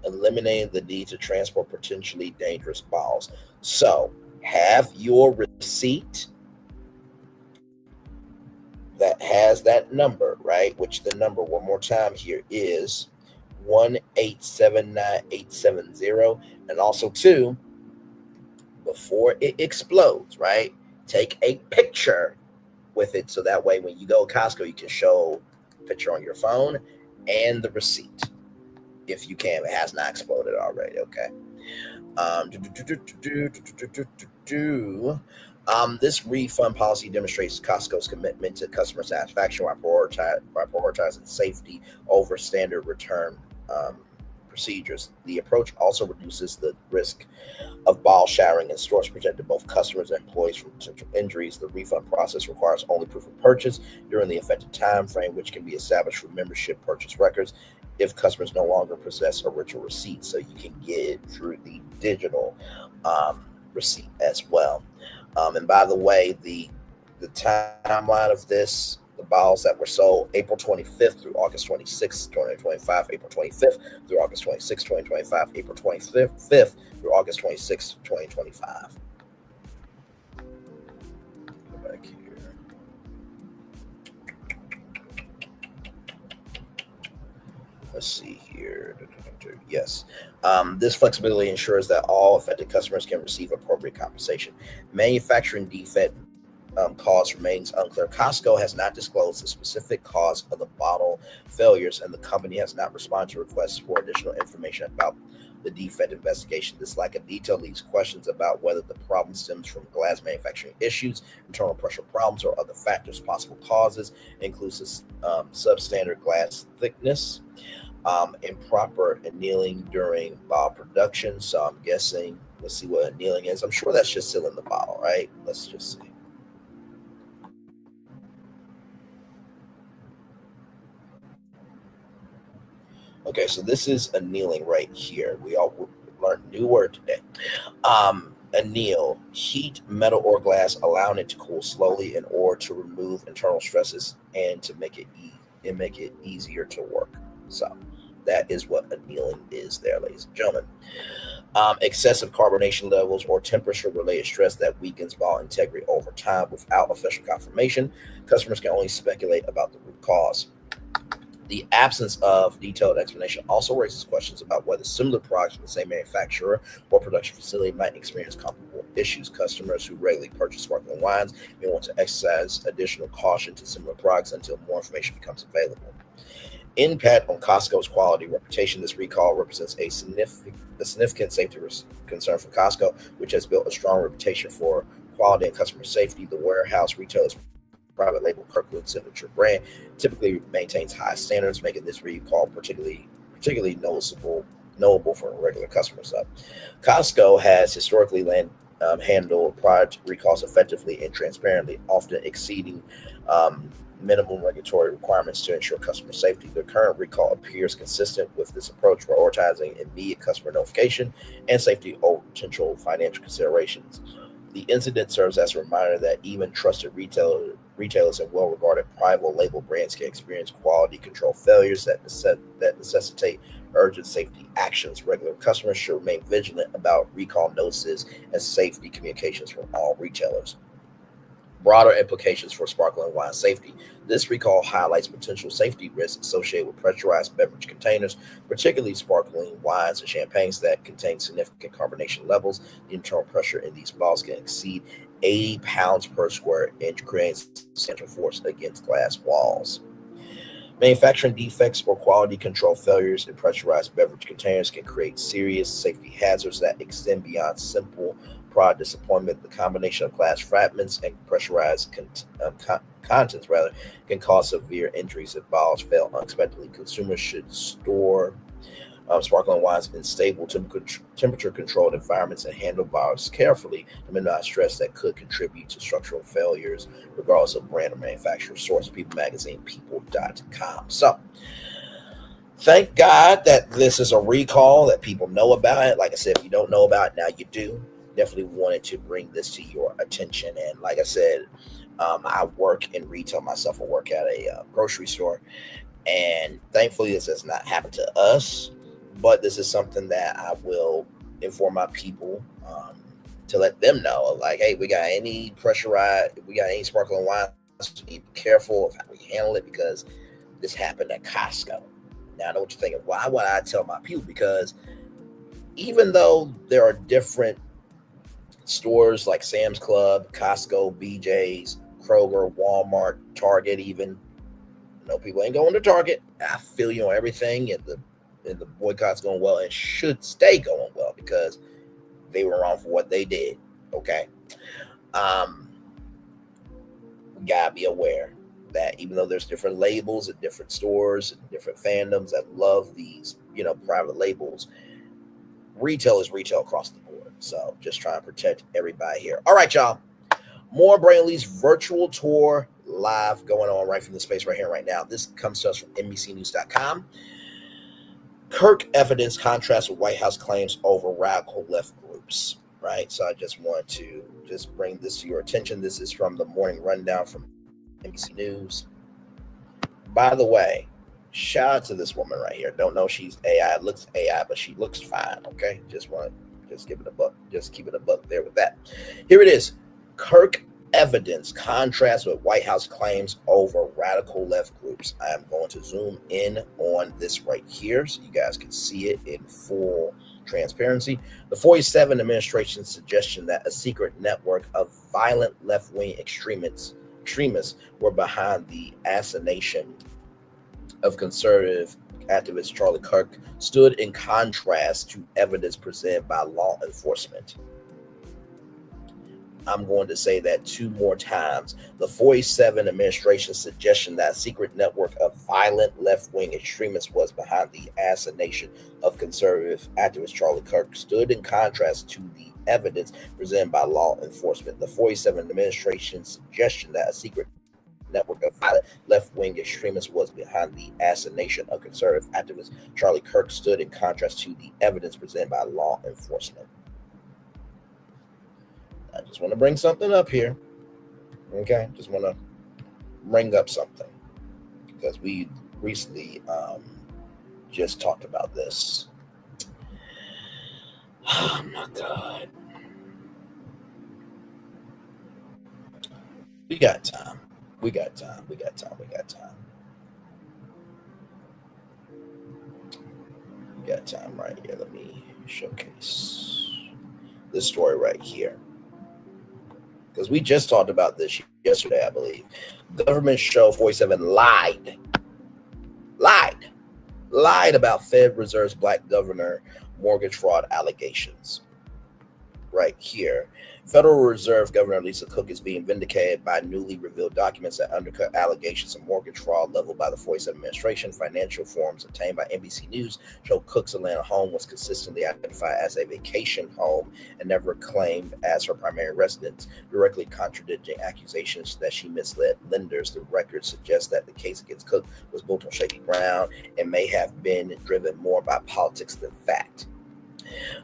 eliminating the need to transport potentially dangerous bottles. So, have your receipt that has that number, right? Which the number, one more time here, is 1879870. And also, too, before it explodes, right? Take a picture with it so that way when you go to Costco, you can show a picture on your phone and the receipt. If you can, it has not exploded already, okay? This refund policy demonstrates Costco's commitment to customer satisfaction while prioritizing safety over standard return procedures. The approach also reduces the risk of bottle shattering in stores, protecting both customers and employees from potential injuries. The refund process requires only proof of purchase during the affected time frame, which can be established from membership purchase records if customers no longer possess original receipts. So you can get it through the digital receipt as well. And by the way, the timeline of this, the bottles that were sold April 25th through August 26th, 2025, April 25th through August 26th, 2025, April 25th through August 26th, 2025. Go back here. Let's see here. Yes. This flexibility ensures that all affected customers can receive appropriate compensation. Manufacturing defect cause remains unclear. Costco has not disclosed the specific cause of the bottle failures, and the company has not responded to requests for additional information about the defect investigation. This lack of detail leaves questions about whether the problem stems from glass manufacturing issues, internal pressure problems, or other factors. Possible causes include substandard glass thickness, improper annealing during bottle production. So I'm guessing, let's see what annealing is. I'm sure that's just sealing the bottle, right? Let's just see. Okay, so this is annealing right here. We all learned a new word today. Anneal, heat metal or glass, allowing it to cool slowly in order to remove internal stresses and to make it easier to work. So that is what annealing is there, ladies and gentlemen. Excessive carbonation levels or temperature-related stress that weakens bottle integrity over time without official confirmation. Customers can only speculate about the root cause. The absence of detailed explanation also raises questions about whether similar products from the same manufacturer or production facility might experience comparable issues. Customers who regularly purchase sparkling wines may want to exercise additional caution to similar products until more information becomes available. Impact on Costco's quality reputation. This recall represents a significant safety concern for Costco, which has built a strong reputation for quality and customer safety. The warehouse retailers private label Kirkland signature brand typically maintains high standards, making this recall particularly knowable for regular customers. Costco has historically handled product recalls effectively and transparently, often exceeding minimum regulatory requirements to ensure customer safety. The current recall appears consistent with this approach, prioritizing immediate customer notification and safety over potential financial considerations. The incident serves as a reminder that even trusted retailers and well-regarded private label brands can experience quality control failures that necessitate urgent safety actions. Regular customers should remain vigilant about recall notices and safety communications from all retailers. Broader implications for sparkling wine safety. This recall highlights potential safety risks associated with pressurized beverage containers, particularly sparkling wines and champagnes that contain significant carbonation levels. The internal pressure in these bottles can exceed 80 pounds per square inch, creating substantial force against glass walls. Manufacturing defects or quality control failures in pressurized beverage containers can create serious safety hazards that extend beyond simple product disappointment. The combination of glass fragments and pressurized contents can cause severe injuries if bottles fail unexpectedly. Consumers should store sparkling wines in stable temperature-controlled environments and handle bottles carefully to minimize stress that could contribute to structural failures, regardless of brand or manufacturer. Source: People Magazine, people.com. So, thank God that this is a recall, that people know about it. Like I said, if you don't know about it, now you do. Definitely wanted to bring this to your attention. And like I said, I work in retail myself. I work at a grocery store. And thankfully, this has not happened to us. But this is something that I will inform my people to let them know. Like, hey, we got any sparkling wine, so be careful of how we handle it, because this happened at Costco. Now, I know what you're thinking. Why would I tell my people? Because even though there are different stores like Sam's Club, Costco, BJ's, Kroger, Walmart, Target, even, people ain't going to Target. I feel you on everything, and the boycott's going well and should stay going well because they were wrong for what they did. Okay. We gotta be aware that even though there's different labels at different stores and different fandoms that love these, private labels, retail is retail across the board. So just trying to protect everybody here. All right, y'all. More Brainley's virtual tour live going on right from the space right here, right now. This comes to us from NBCnews.com. Kirk evidence contrasts with White House claims over radical left groups, right? So I just wanted to just bring this to your attention. This is from the morning rundown from NBC News. By the way, shout out to this woman right here. Don't know she's AI, looks AI, but she looks fine, okay? Just give it a buck. Just keep it a buck there with that. Here it is. Kirk evidence contrasts with White House claims over radical left groups. I am going to zoom in on this right here so you guys can see it in full transparency. The 47 administration's suggestion that a secret network of violent left-wing extremists were behind the assassination of conservative activist Charlie Kirk stood in contrast to evidence presented by law enforcement. I'm going to say that 2 more times. The 47 administration's suggestion that a secret network of violent left-wing extremists was behind the assassination of conservative activist Charlie Kirk stood in contrast to the evidence presented by law enforcement. The 47 administration's suggestion that a secret network of violent left-wing extremists was behind the assassination of conservative activist Charlie Kirk stood in contrast to the evidence presented by law enforcement. I just want to bring something up here. Okay, just want to bring up something because we recently just talked about this. Oh my God. We got time. We got time. We got time. We got time. We got time right here. Let me showcase this story right here. Because we just talked about this yesterday, I believe. Government show 47 lied about Fed Reserve's black governor mortgage fraud allegations. Right here. Federal Reserve Governor Lisa Cook is being vindicated by newly revealed documents that undercut allegations of mortgage fraud leveled by the 47 administration. Financial forms obtained by NBC News show Cook's Atlanta home was consistently identified as a vacation home and never claimed as her primary residence, directly contradicting accusations that she misled lenders. The record suggests that the case against Cook was built on shaky ground and may have been driven more by politics than fact.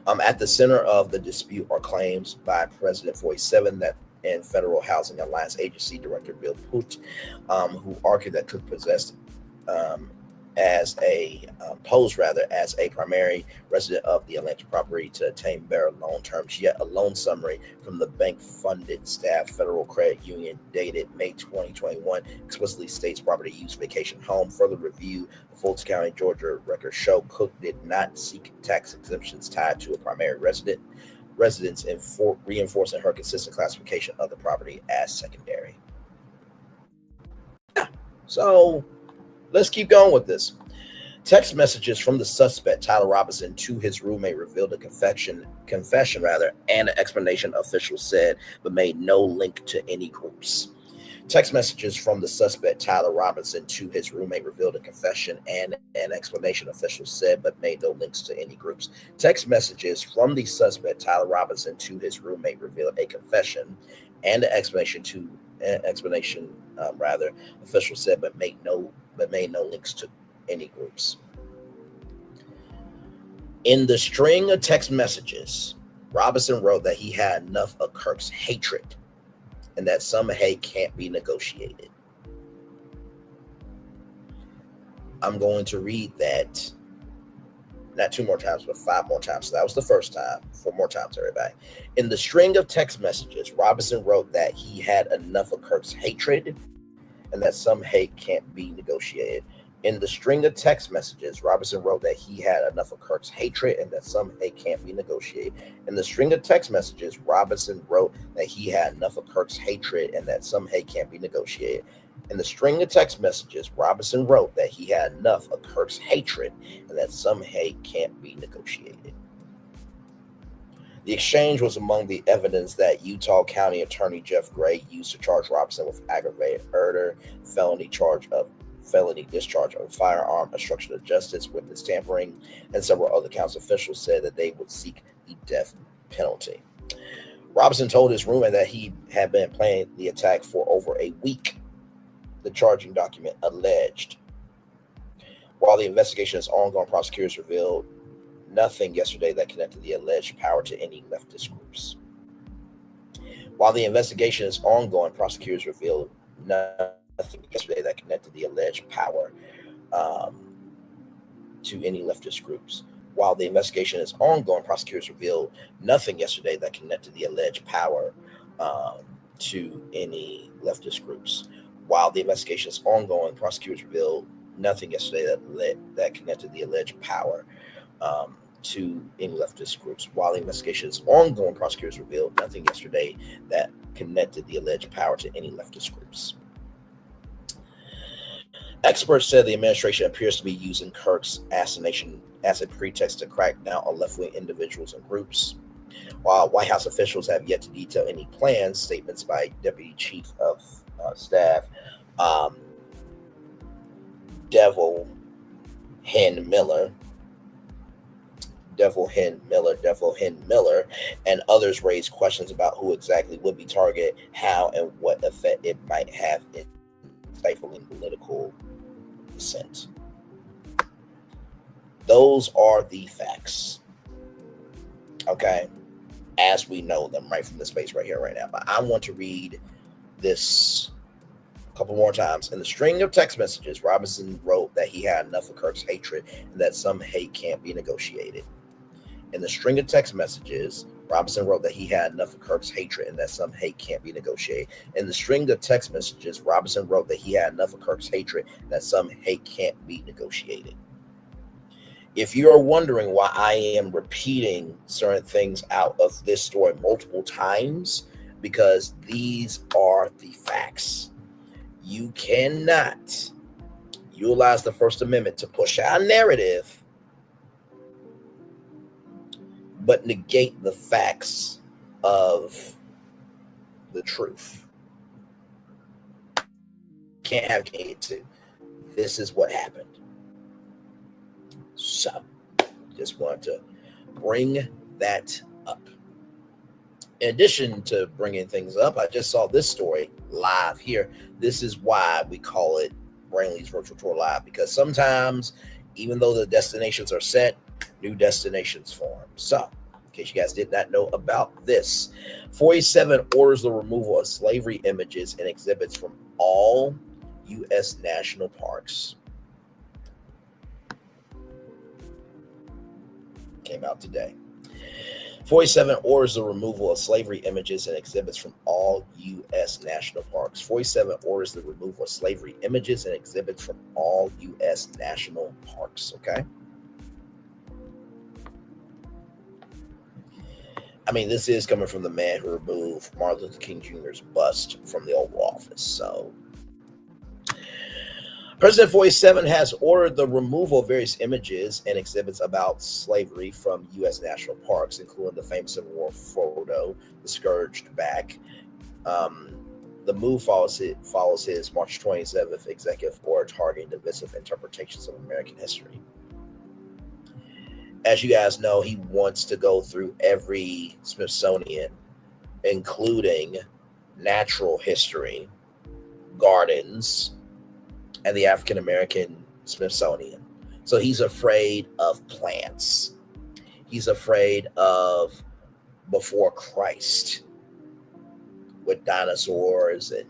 At the center of the dispute are claims by President 47 that and Federal Housing Alliance Agency Director Bill Putt, who argued that Cook possessed posed as a primary resident of the Atlanta property to obtain better loan terms. Yet a loan summary from the bank-funded staff Federal Credit Union dated May 2021 explicitly states property use vacation home. Further review of Fulton County, Georgia records show Cook did not seek tax exemptions tied to a primary residence and reinforcing her consistent classification of the property as secondary. So let's keep going with this. Text messages from the suspect, Tyler Robinson, to his roommate revealed a confession and an explanation, officials said, but made no link to any groups. Text messages from the suspect, Tyler Robinson, to his roommate revealed a confession and an explanation, officials said, but made no links to any groups. Text messages from the suspect, Tyler Robinson, to his roommate revealed a confession and an explanation, officials said, but made no links to any groups. In the string of text messages, Robinson wrote that he had enough of Kirk's hatred and that some hate can't be negotiated. I'm going to read that not 2 more times, but 5 more times. So that was the first time. 4 more times, everybody. In the string of text messages, Robinson wrote that he had enough of Kirk's hatred and that some hate can't be negotiated. In the string of text messages, Robinson wrote that he had enough of Kirk's hatred and that some hate can't be negotiated. In the string of text messages, Robinson wrote that he had enough of Kirk's hatred and that some hate can't be negotiated. In the string of text messages, Robinson wrote that he had enough of Kirk's hatred and that some hate can't be negotiated. The exchange was among the evidence that Utah County Attorney Jeff Gray used to charge Robinson with aggravated murder, felony discharge of a firearm, obstruction of justice, witness tampering, and several other counts. Officials said that they would seek the death penalty. Robinson told his roommate that he had been planning the attack for over a week, the charging document alleged. While the investigation is ongoing, prosecutors revealed nothing yesterday that connected the alleged power to any leftist groups. While the investigation is ongoing, prosecutors revealed nothing yesterday that connected the alleged power to any leftist groups. While the investigation is ongoing, prosecutors revealed nothing yesterday that connected the alleged power to any leftist groups. While the investigation is ongoing, prosecutors revealed nothing yesterday that connected the alleged power to any leftist groups. While the investigation is ongoing, prosecutors revealed nothing yesterday that connected the alleged power to any leftist groups. Experts said the administration appears to be using Kirk's assassination as a pretext to crack down on left-wing individuals and groups. While White House officials have yet to detail any plans, statements by Deputy Chief of Staff Devil Hen Miller, and others raised questions about who exactly would be targeted, how and what effect it might have in stifling political dissent. Those are the facts, okay, as we know them right from the space right here, right now. But I want to read this a couple more times. In the string of text messages, Robinson wrote that he had enough of Kirk's hatred and that some hate can't be negotiated. In the string of text messages, Robinson wrote that he had enough of Kirk's hatred and that some hate can't be negotiated. In the string of text messages, Robinson wrote that he had enough of Kirk's hatred and that some hate can't be negotiated. If you are wondering why I am repeating certain things out of this story multiple times, because these are the facts. You cannot utilize the First Amendment to push out a narrative, but negate the facts of the truth. Can't have it too. This is what happened. So, just wanted to bring that up. In addition to bringing things up, I just saw this story live here. This is why we call it Brainley's Virtual Tour Live, because sometimes, even though the destinations are set, new destinations form. So, in case you guys did not know about this, 47 orders the removal of slavery images and exhibits from all U.S. national parks. Came out today. 47 orders the removal of slavery images and exhibits from all U.S. national parks. 47 orders the removal of slavery images and exhibits from all U.S. national parks. Okay. I mean, this is coming from the man who removed Martin Luther King Jr.'s bust from the Oval Office. So, President 47 has ordered the removal of various images and exhibits about slavery from U.S. national parks, including the famous Civil War photo, the Scourged Back. The move follows his March 27th executive order targeting divisive interpretations of American history. As you guys know, he wants to go through every Smithsonian, including natural history, gardens, and the African American Smithsonian. So he's afraid of plants. He's afraid of before Christ with dinosaurs and,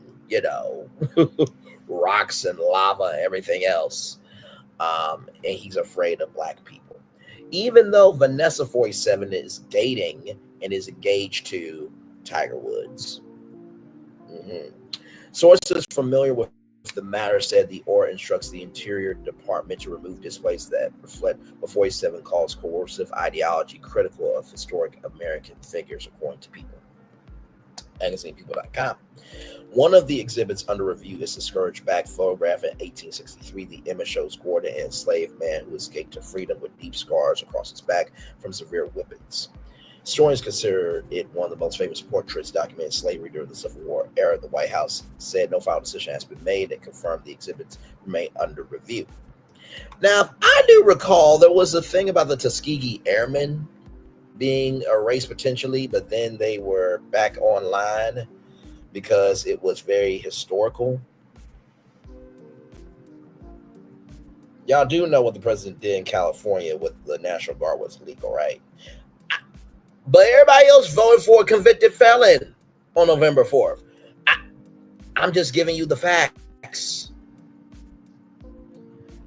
rocks and lava and everything else. And he's afraid of black people. Even though Vanessa 47 is dating and is engaged to Tiger Woods. Sources familiar with the matter said the order instructs the Interior Department to remove displays that reflect what 47 calls coercive ideology critical of historic American figures, according to People. MagazinePeople.com. One of the exhibits under review is the Scourged Back photograph in 1863. The image shows Gordon, an enslaved man who escaped to freedom with deep scars across his back from severe whippings. Historians consider it one of the most famous portraits documenting slavery during the Civil War era. The White House said no final decision has been made and confirmed the exhibits remain under review. Now, I do recall there was a thing about the Tuskegee Airmen being erased potentially, but then they were back online because it was very historical. Y'all do know what the president did in California with the National Guard was illegal, right? But everybody else voted for a convicted felon on November 4th. I'm just giving you the facts.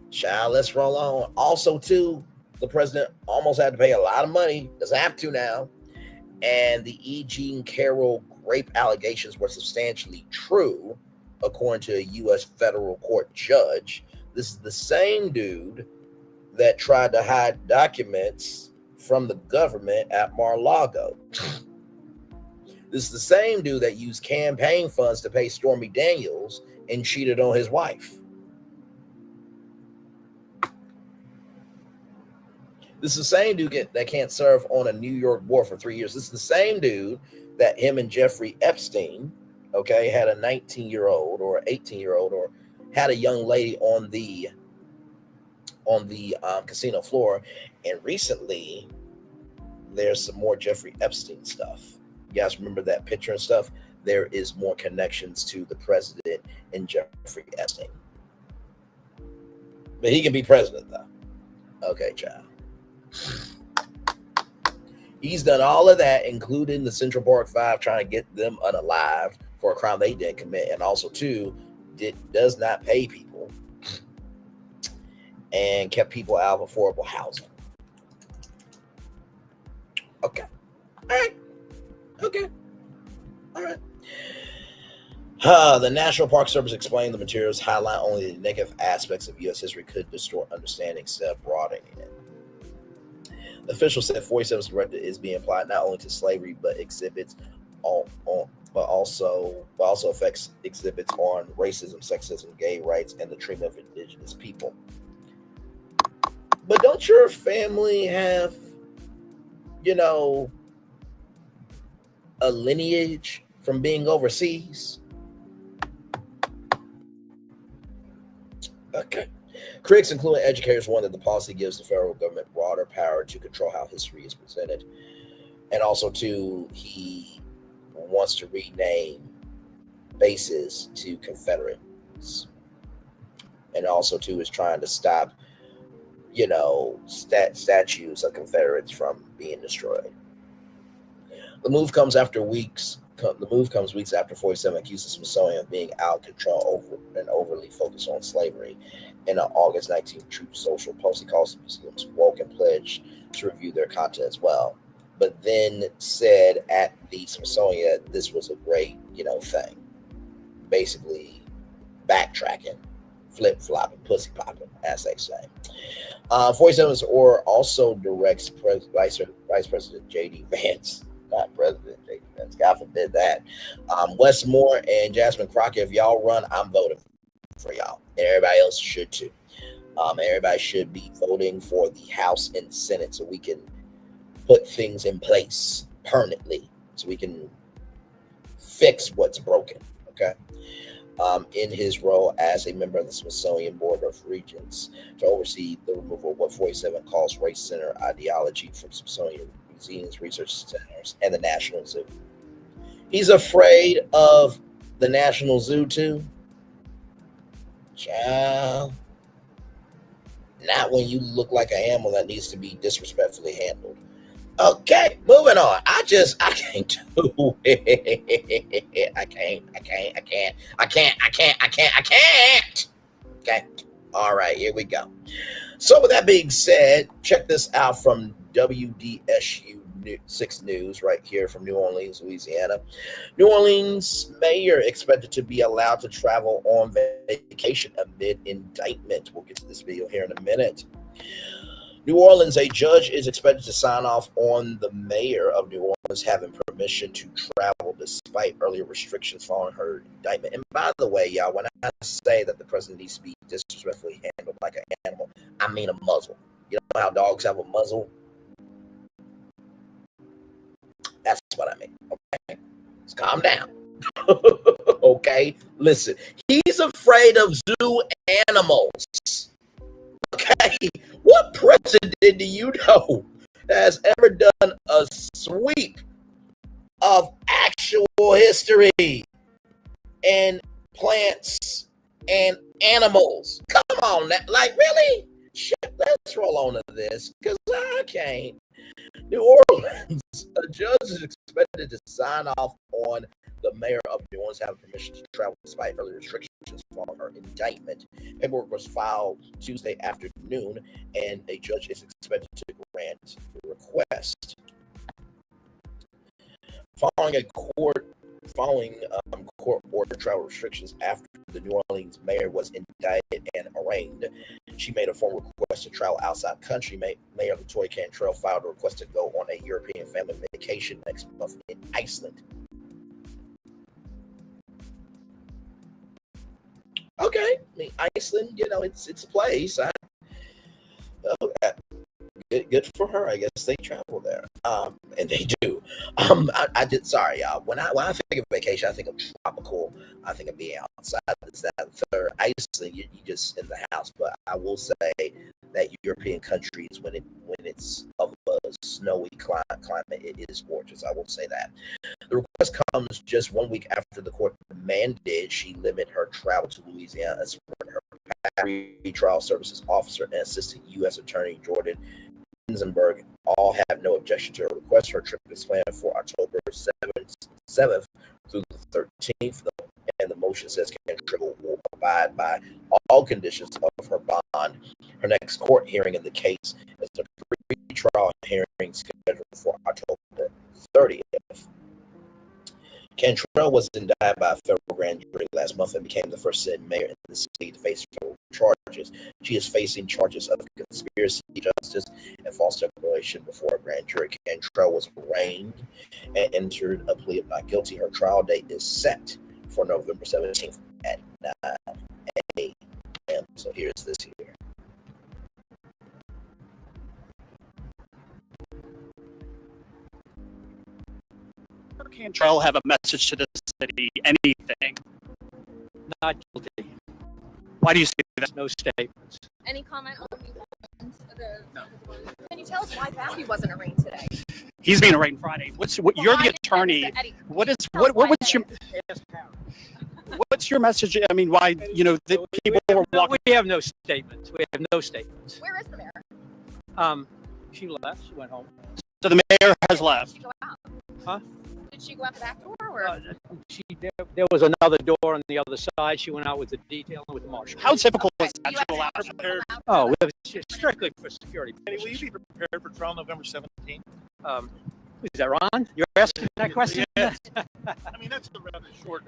Child, let's roll on. Also, too, the president almost had to pay a lot of money. Doesn't have to now. And the E. Jean Carroll rape allegations were substantially true, according to a U.S. federal court judge. This is the same dude that tried to hide documents from the government at Mar-a-Lago. This is the same dude that used campaign funds to pay Stormy Daniels and cheated on his wife. This is the same dude that can't serve on a New York board for 3 years. This is the same dude that him and Jeffrey Epstein, okay, had a 19-year-old or 18-year-old or had a young lady on the casino floor. And recently, there's some more Jeffrey Epstein stuff. You guys remember that picture and stuff? There is more connections to the president and Jeffrey Epstein. But he can be president, though. Okay, child. He's done all of that, including the Central Park Five, trying to get them unalived for a crime they didn't commit. And also, too, does not pay people and kept people out of affordable housing. Okay. All right. Okay. All right. The National Park Service explained the materials highlight only the negative aspects of U.S. history could distort understanding instead of broadening it. The official said 47's directive is being applied not only to slavery but also affects exhibits on racism, sexism, gay rights, and the treatment of indigenous people. But don't your family have, a lineage from being overseas? Okay. Critics, including educators, warn that the policy gives the federal government broader power to control how history is presented. And also, too, he wants to rename bases to Confederates. And also, too, is trying to stop, statues of Confederates from being destroyed. The move comes weeks after 47 accused the Smithsonian of being out of control and overly focused on slavery. In an August 19th Truth Social post, he calls the museums woke and pledged to review their content as well. But then said at the Smithsonian this was a great, thing. Basically, backtracking, flip-flopping, pussy-popping, as they say. 47's or also directs Vice President J.D. Vance. Not President J.D. Vance. God forbid that. Westmore and Jasmine Crockett, if y'all run, I'm voting for y'all. And everybody else should too. Everybody should be voting for the House and Senate so we can put things in place permanently so we can fix what's broken. Okay. In his role as a member of the Smithsonian Board of Regents to oversee the removal of what 47 calls race-centered ideology from Smithsonian museums, research centers, and the National Zoo. He's afraid of the National Zoo too? Child. Not when you look like an animal that needs to be disrespectfully handled. Okay, moving on. I can't do it. I can't. Okay. All right, here we go. So with that being said, check this out from WDSU 6 News right here from New Orleans, Louisiana. New Orleans mayor expected to be allowed to travel on vacation amid indictment. We'll get to this video here in a minute. New Orleans, a judge is expected to sign off on the mayor of New Orleans having permission to travel despite earlier restrictions following her indictment. And by the way, y'all, when I say that the president needs to be disrespectfully handled like an animal, I mean a muzzle. You know how dogs have a muzzle? That's what I mean. Okay, let's calm down. Okay, listen. He's afraid of zoo animals. Okay, what president do you know has ever done a sweep of actual history and plants and animals? Come on, like really? Shit, let's roll on to this because I can't. New Orleans, a judge is expected to sign off on the mayor of New Orleans having permission to travel despite early restrictions following her indictment. Paperwork was filed Tuesday afternoon, and a judge is expected to grant the request. Following court order travel restrictions after the New Orleans mayor was indicted and arraigned, she made a formal request to travel outside the country. Mayor Latoya Cantrell filed a request to go on a European family vacation next month in Iceland. Okay, I mean Iceland, it's a place. good for her. I guess they travel there, and they do. I did. Sorry, y'all. When I think of vacation, I think of tropical. I think of being outside. This, that, and third. Iceland, you just in the house. But I will say that European countries, when it's of a snowy climate, it is gorgeous. I will say that. The request comes just 1 week after the court mandated she limit her travel to Louisiana. As her trial services officer and assistant U.S. Attorney Jordan Ginzenberg all have no objection to her request. Her trip is planned for October 7th through the 13th, and the motion says Cantrell will abide by all conditions of her bond. Her next court hearing in the case is a pre-trial hearing scheduled for October 30th. Cantrell was indicted by a federal grand jury last month and became the first sitting mayor in the city to face federal charges. She is facing charges of conspiracy, justice, and false declaration before a grand jury. Cantrell was arraigned and entered a plea of not guilty. Her trial date is set for November 17th at 9 a.m. So here's this here. Cantrell have a message to the city? Anything? Not guilty. Why do you say There's no statements. Any comment on the Can you tell us why Vappy wasn't arraigned today? He's being arraigned Friday. You're the attorney. What's your message? I mean, why the people were walking? We have no statements. We have no statements. Where is the mayor? She left. She went home. So the mayor has left. Did she go out? Huh? Did she go out the back door? Or? There was another door on the other side. She went out with the detail and with the marshal. How typical is that to allow her prepared? Oh, strictly for security. Will you be prepared for trial November 17th? Is that Ron? You're asking that question? Yes. I mean, that's a rather short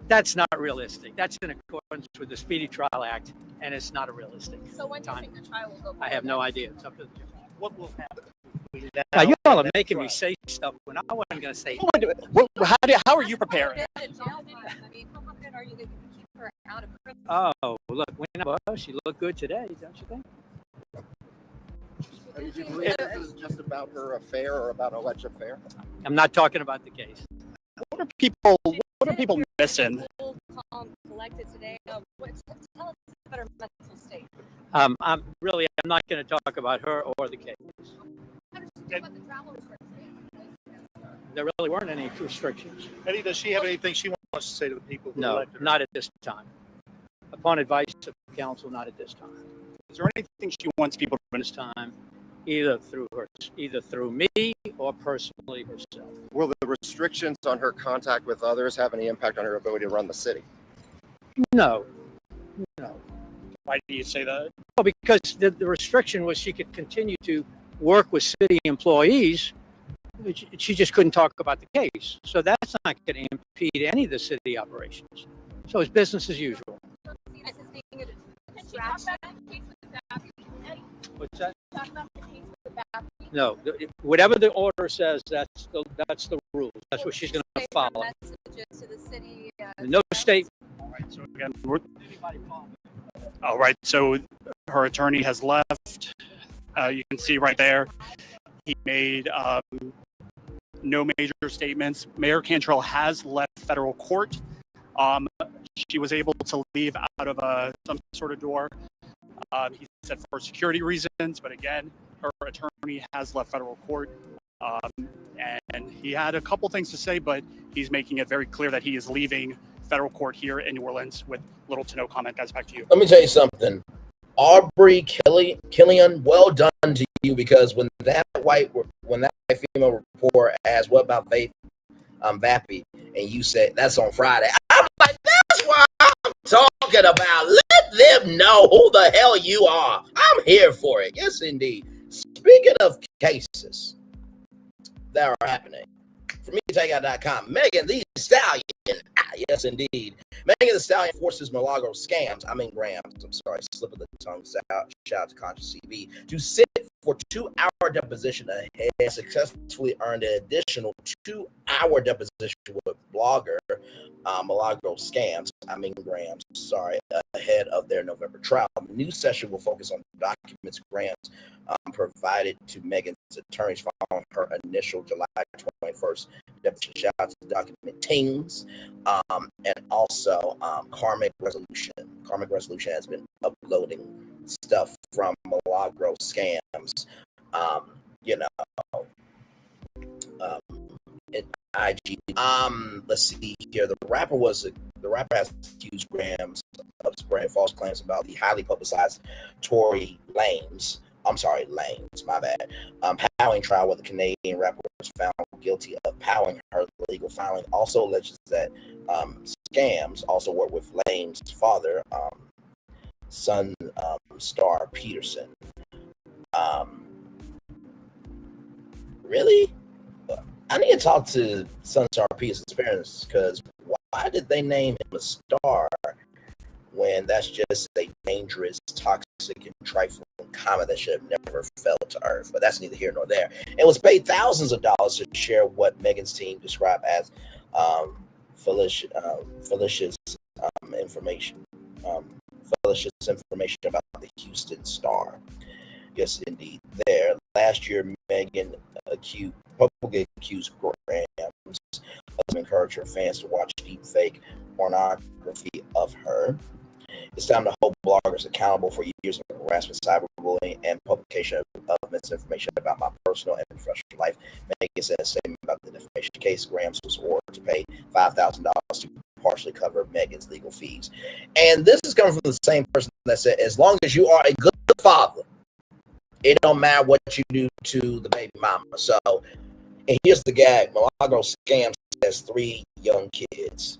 That's not realistic. That's in accordance with the Speedy Trial Act, and it's not a realistic So when do you time. think the trial will go? I have no idea. It's up to the judge. What will happen? Now, you all are making me say stuff when I wasn't going to say. How are you preparing? I mean, how confident are you that you can keep her out of prison? Oh, look, she looked good today, don't you think? Do you believe this is just about her affair or about alleged affair? I'm not talking about the case. What are people missing? Calm, collected today. Tell us about her mental state. I'm not going to talk about her or the case. There really weren't any restrictions. Eddie, does she have anything she wants to say to the people who No, elected her? not at this time. Upon advice of counsel, not at this time. Is there anything she wants people to This time, either through me or personally herself. Will the restrictions on her contact with others have any impact on her ability to run the city? No. Why do you say that? Well, because the restriction was she could continue to work with city employees. She just couldn't talk about the case. So that's not going to impede any of the city operations. So it's business as usual. What's that? No, whatever the order says, that's the rules. That's what she's going to follow. Messages to the city. No state. All right. So again, all right. So her attorney has left. You can see right there. He made no major statements. Mayor Cantrell has left federal court. She was able to leave out of some sort of door. He said for security reasons, but again, her attorney has left federal court. And he had a couple things to say, but he's making it very clear that he is leaving federal court here in New Orleans with little to no comment. Guys, back to you. Let me tell you something. Aubrey Killian, well done to you, because when that white female reporter asked, "What about Vappy?" and you said that's on Friday, I'm like, that's what I'm talking about. Let them know who the hell you are. I'm here for it. Yes, indeed. Speaking of cases that are happening, From MediaTakeout.com, Megan Thee Stallion. Yes, indeed. Megan Thee Stallion forces Milagro scams. Grams. I'm sorry, slip of the tongue. Shout out to Conscious CB to sit for 2-hour deposition ahead. Successfully earned an additional 2-hour deposition with blogger Milagro scams. Grams. Sorry, ahead of their November trial. The new session will focus on documents Grams provided to Megan's attorneys following her initial July 21st deposition. Shout out to the document teams, and also Karmic Resolution. Karmic Resolution has been uploading stuff from Milagro scams. In IG. Let's see here. The rapper has accused Grams of spreading false claims about the highly publicized Tory Lanez, my bad. Powing trial where the Canadian rapper was found guilty of powing her legal filing. Also alleges that scams also work with Lanez's father, son, Star Peterson. Really? I need to talk to Sunstar Peterson's parents, because why did they name him a star when that's just a dangerous, toxic, and trifling comment that should have never fell to earth? But that's neither here nor there. And was paid thousands of dollars to share what Megan's team described as fallacious information. Fallacious information about the Houston Star. Yes, indeed. There. Last year, Megan publicly accused Grams of encouraging her fans to watch deep fake pornography of her. It's time to hold bloggers accountable for years of harassment, cyberbullying, and publication of misinformation about my personal and professional life. Megan said a statement about the defamation case. Grams was ordered to pay $5,000 to partially cover Megan's legal fees. And this is coming from the same person that said, as long as you are a good father, it don't matter what you do to the baby mama. So, and here's the gag. Milagro scams has 3 young kids.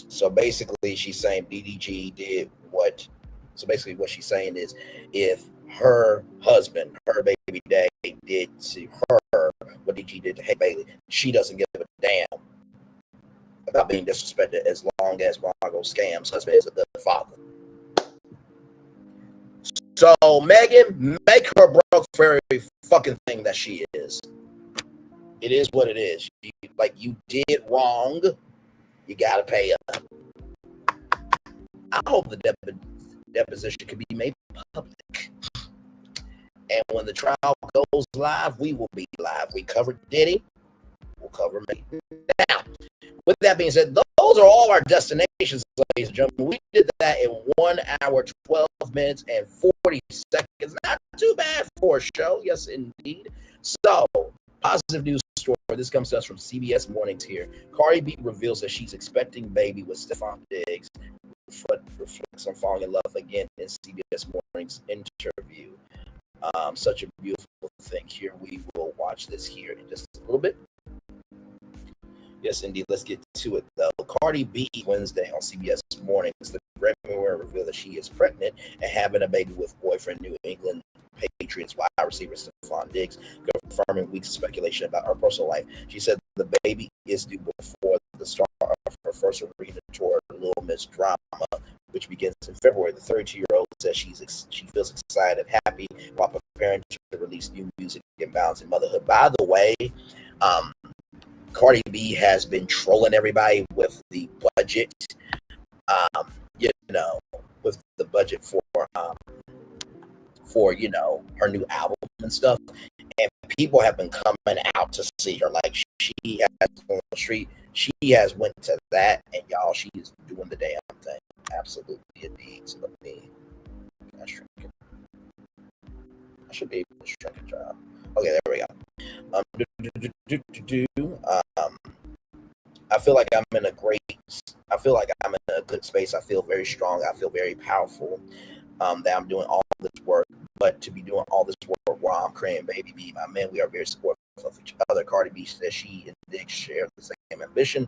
So basically, she's saying DDG did what. So basically, what she's saying is, if her husband, her baby daddy, did to her what DDG did to Hey Bailey, she doesn't give a damn about being disrespected as long as Milagro scams husband is a good father. So Megan, make her broke for every fucking thing that she is. It is what it is. You did wrong. You gotta pay up. I hope the deposition can be made public. And when the trial goes live, we will be live. We covered Diddy. We'll cover me. Now, with that being said, those are all our destinations, ladies and gentlemen. We did that in 1 hour, 12 minutes, and 40 seconds. Not too bad for a show. Yes, indeed. So, positive news story. This comes to us from CBS Mornings here. Cardi B reveals that she's expecting baby with Stephon Diggs. Reflects on falling in love again in CBS Mornings interview. Such a beautiful thing here. We will watch this here in just a little bit. Yes, indeed. Let's get to it, though. Cardi B Wednesday on CBS Mornings, the Grammy winner revealed that she is pregnant and having a baby with boyfriend New England Patriots wide receiver Stephon Diggs, confirming weeks of speculation about her personal life. She said the baby is due before the start of her first arena tour, Little Miss Drama, which begins in February. The 32-year-old says she feels excited and happy while preparing to release new music and balancing motherhood. By the way, Cardi B has been trolling everybody with the budget, with the budget for her new album and stuff. And people have been coming out to see her. Like, she has on the street, she has went to that, and y'all, she is doing the damn thing. Absolutely indeed. So let me, I should be able to shrink a job. Okay, there we go. I feel like I'm in a good space. I feel very strong. I feel very powerful. That I'm doing all this work, but to be doing all this work while I'm creating baby B, my man, we are very supportive of each other. Cardi B says she and Diggs share the same ambition,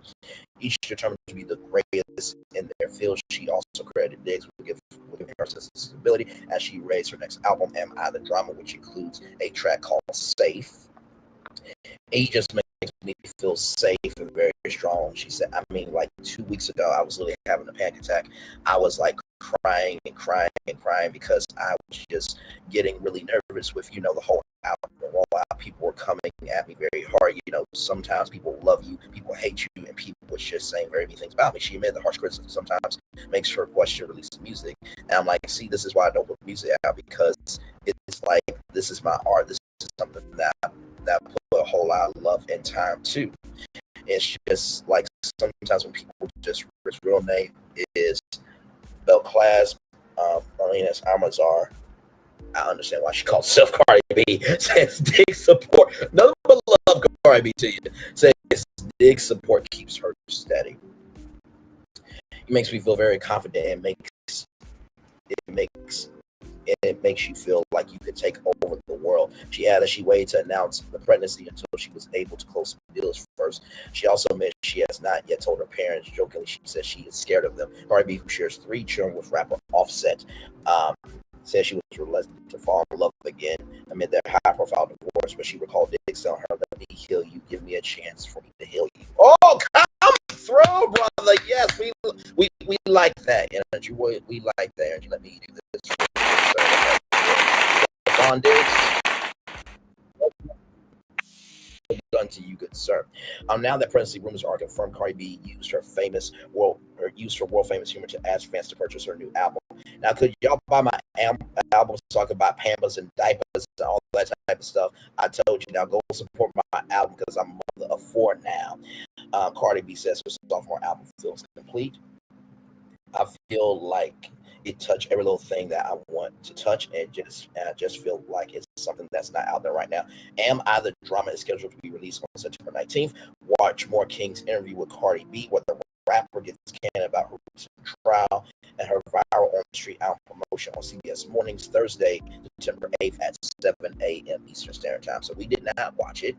each determined to be the greatest in their field. She also credited Diggs with giving her sense of stability as she raised her next album, Am I the Drama, which includes a track called Safe. He just made makes me feel safe and very strong. She said, I mean, like 2 weeks ago, I was literally having a panic attack. I was like crying and crying and crying because I was just getting really nervous with, the whole album rollout. People were coming at me very hard. Sometimes people love you, people hate you, and people was just saying very mean things about me. She admitted the harsh criticism sometimes makes her question release the music. And I'm like, see, this is why I don't put music out, because it's like, this is my art. This is something that put a whole lot of love and time to. It's just like sometimes when people just, his real name is Belclaz Marlenas Almanzar. I understand why she calls herself Cardi B. Says dig support. Nothing but love, Cardi B, to you. Says dig support keeps her steady. It makes me feel very confident and it makes you feel like you could take over the world. She added she waited to announce the pregnancy until she was able to close some deals first. She also admitted she has not yet told her parents. Jokingly, she said she is scared of them. Cardi B, who shares 3 children with rapper Offset, said she was reluctant to fall in love again amid their high-profile divorce, but she recalled Diggs telling her, "Let me heal you. Give me a chance for me to heal you." Oh, come through, brother. Yes, we like that energy. We like that energy. Let me do this. On Diggs. Done to you, good sir. Now that pregnancy rumors are confirmed, Cardi B used her world famous humor to ask fans to purchase her new album. Now, could y'all buy my album? Talk about Pampers and diapers and all that type of stuff. I told you, now go support my album because I'm a mother of 4 now. Cardi B says her sophomore album feels complete. I feel like it touched every little thing that I want to touch, and I just feel like it's something that's not out there right now. Am I the Drama is scheduled to be released on September 19th. Watch more King's interview with Cardi B, where the rapper gets candid about her recent trial and her viral on the street album promotion on CBS Mornings Thursday, September 8th at 7 a.m. Eastern Standard Time. So we did not watch it.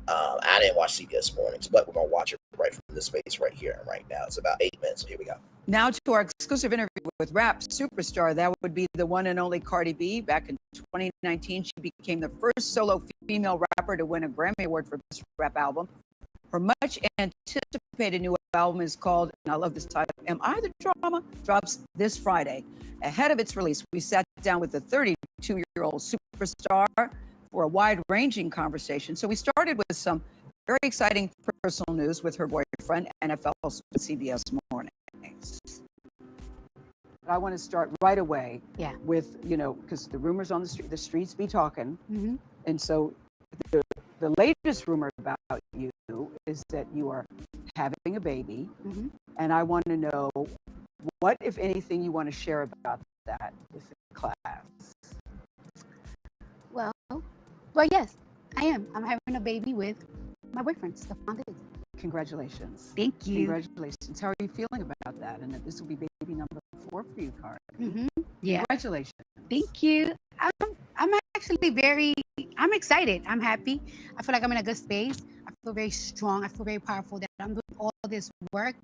I didn't watch CBS Mornings, but we're going to watch it right from this space right here and right now. It's about 8 minutes, so here we go. Now to our exclusive interview with rap superstar. That would be the one and only Cardi B. Back in 2019, she became the first solo female rapper to win a Grammy Award for Best Rap Album. Her much anticipated new album is called, and I love this title, Am I the Drama? Drops this Friday. Ahead of its release, we sat down with the 32-year-old superstar for a wide-ranging conversation. So we started with some very exciting personal news with her boyfriend, NFL CBS Mornings. I want to start right away with, because the rumors on the streets be talking. Mm-hmm. And so the latest rumor about you is that you are having a baby. Mm-hmm. And I want to know what, if anything, you want to share about that with the class. Well, yes, I am. I'm having a baby with my boyfriend, Stefan Diggs. Congratulations. Thank you. Congratulations. How are you feeling about that? And that this will be baby number 4 for you, Cardi. Mm-hmm. Yeah. Congratulations. Thank you. I'm actually I'm excited. I'm happy. I feel like I'm in a good space. I feel very strong. I feel very powerful that I'm doing all this work,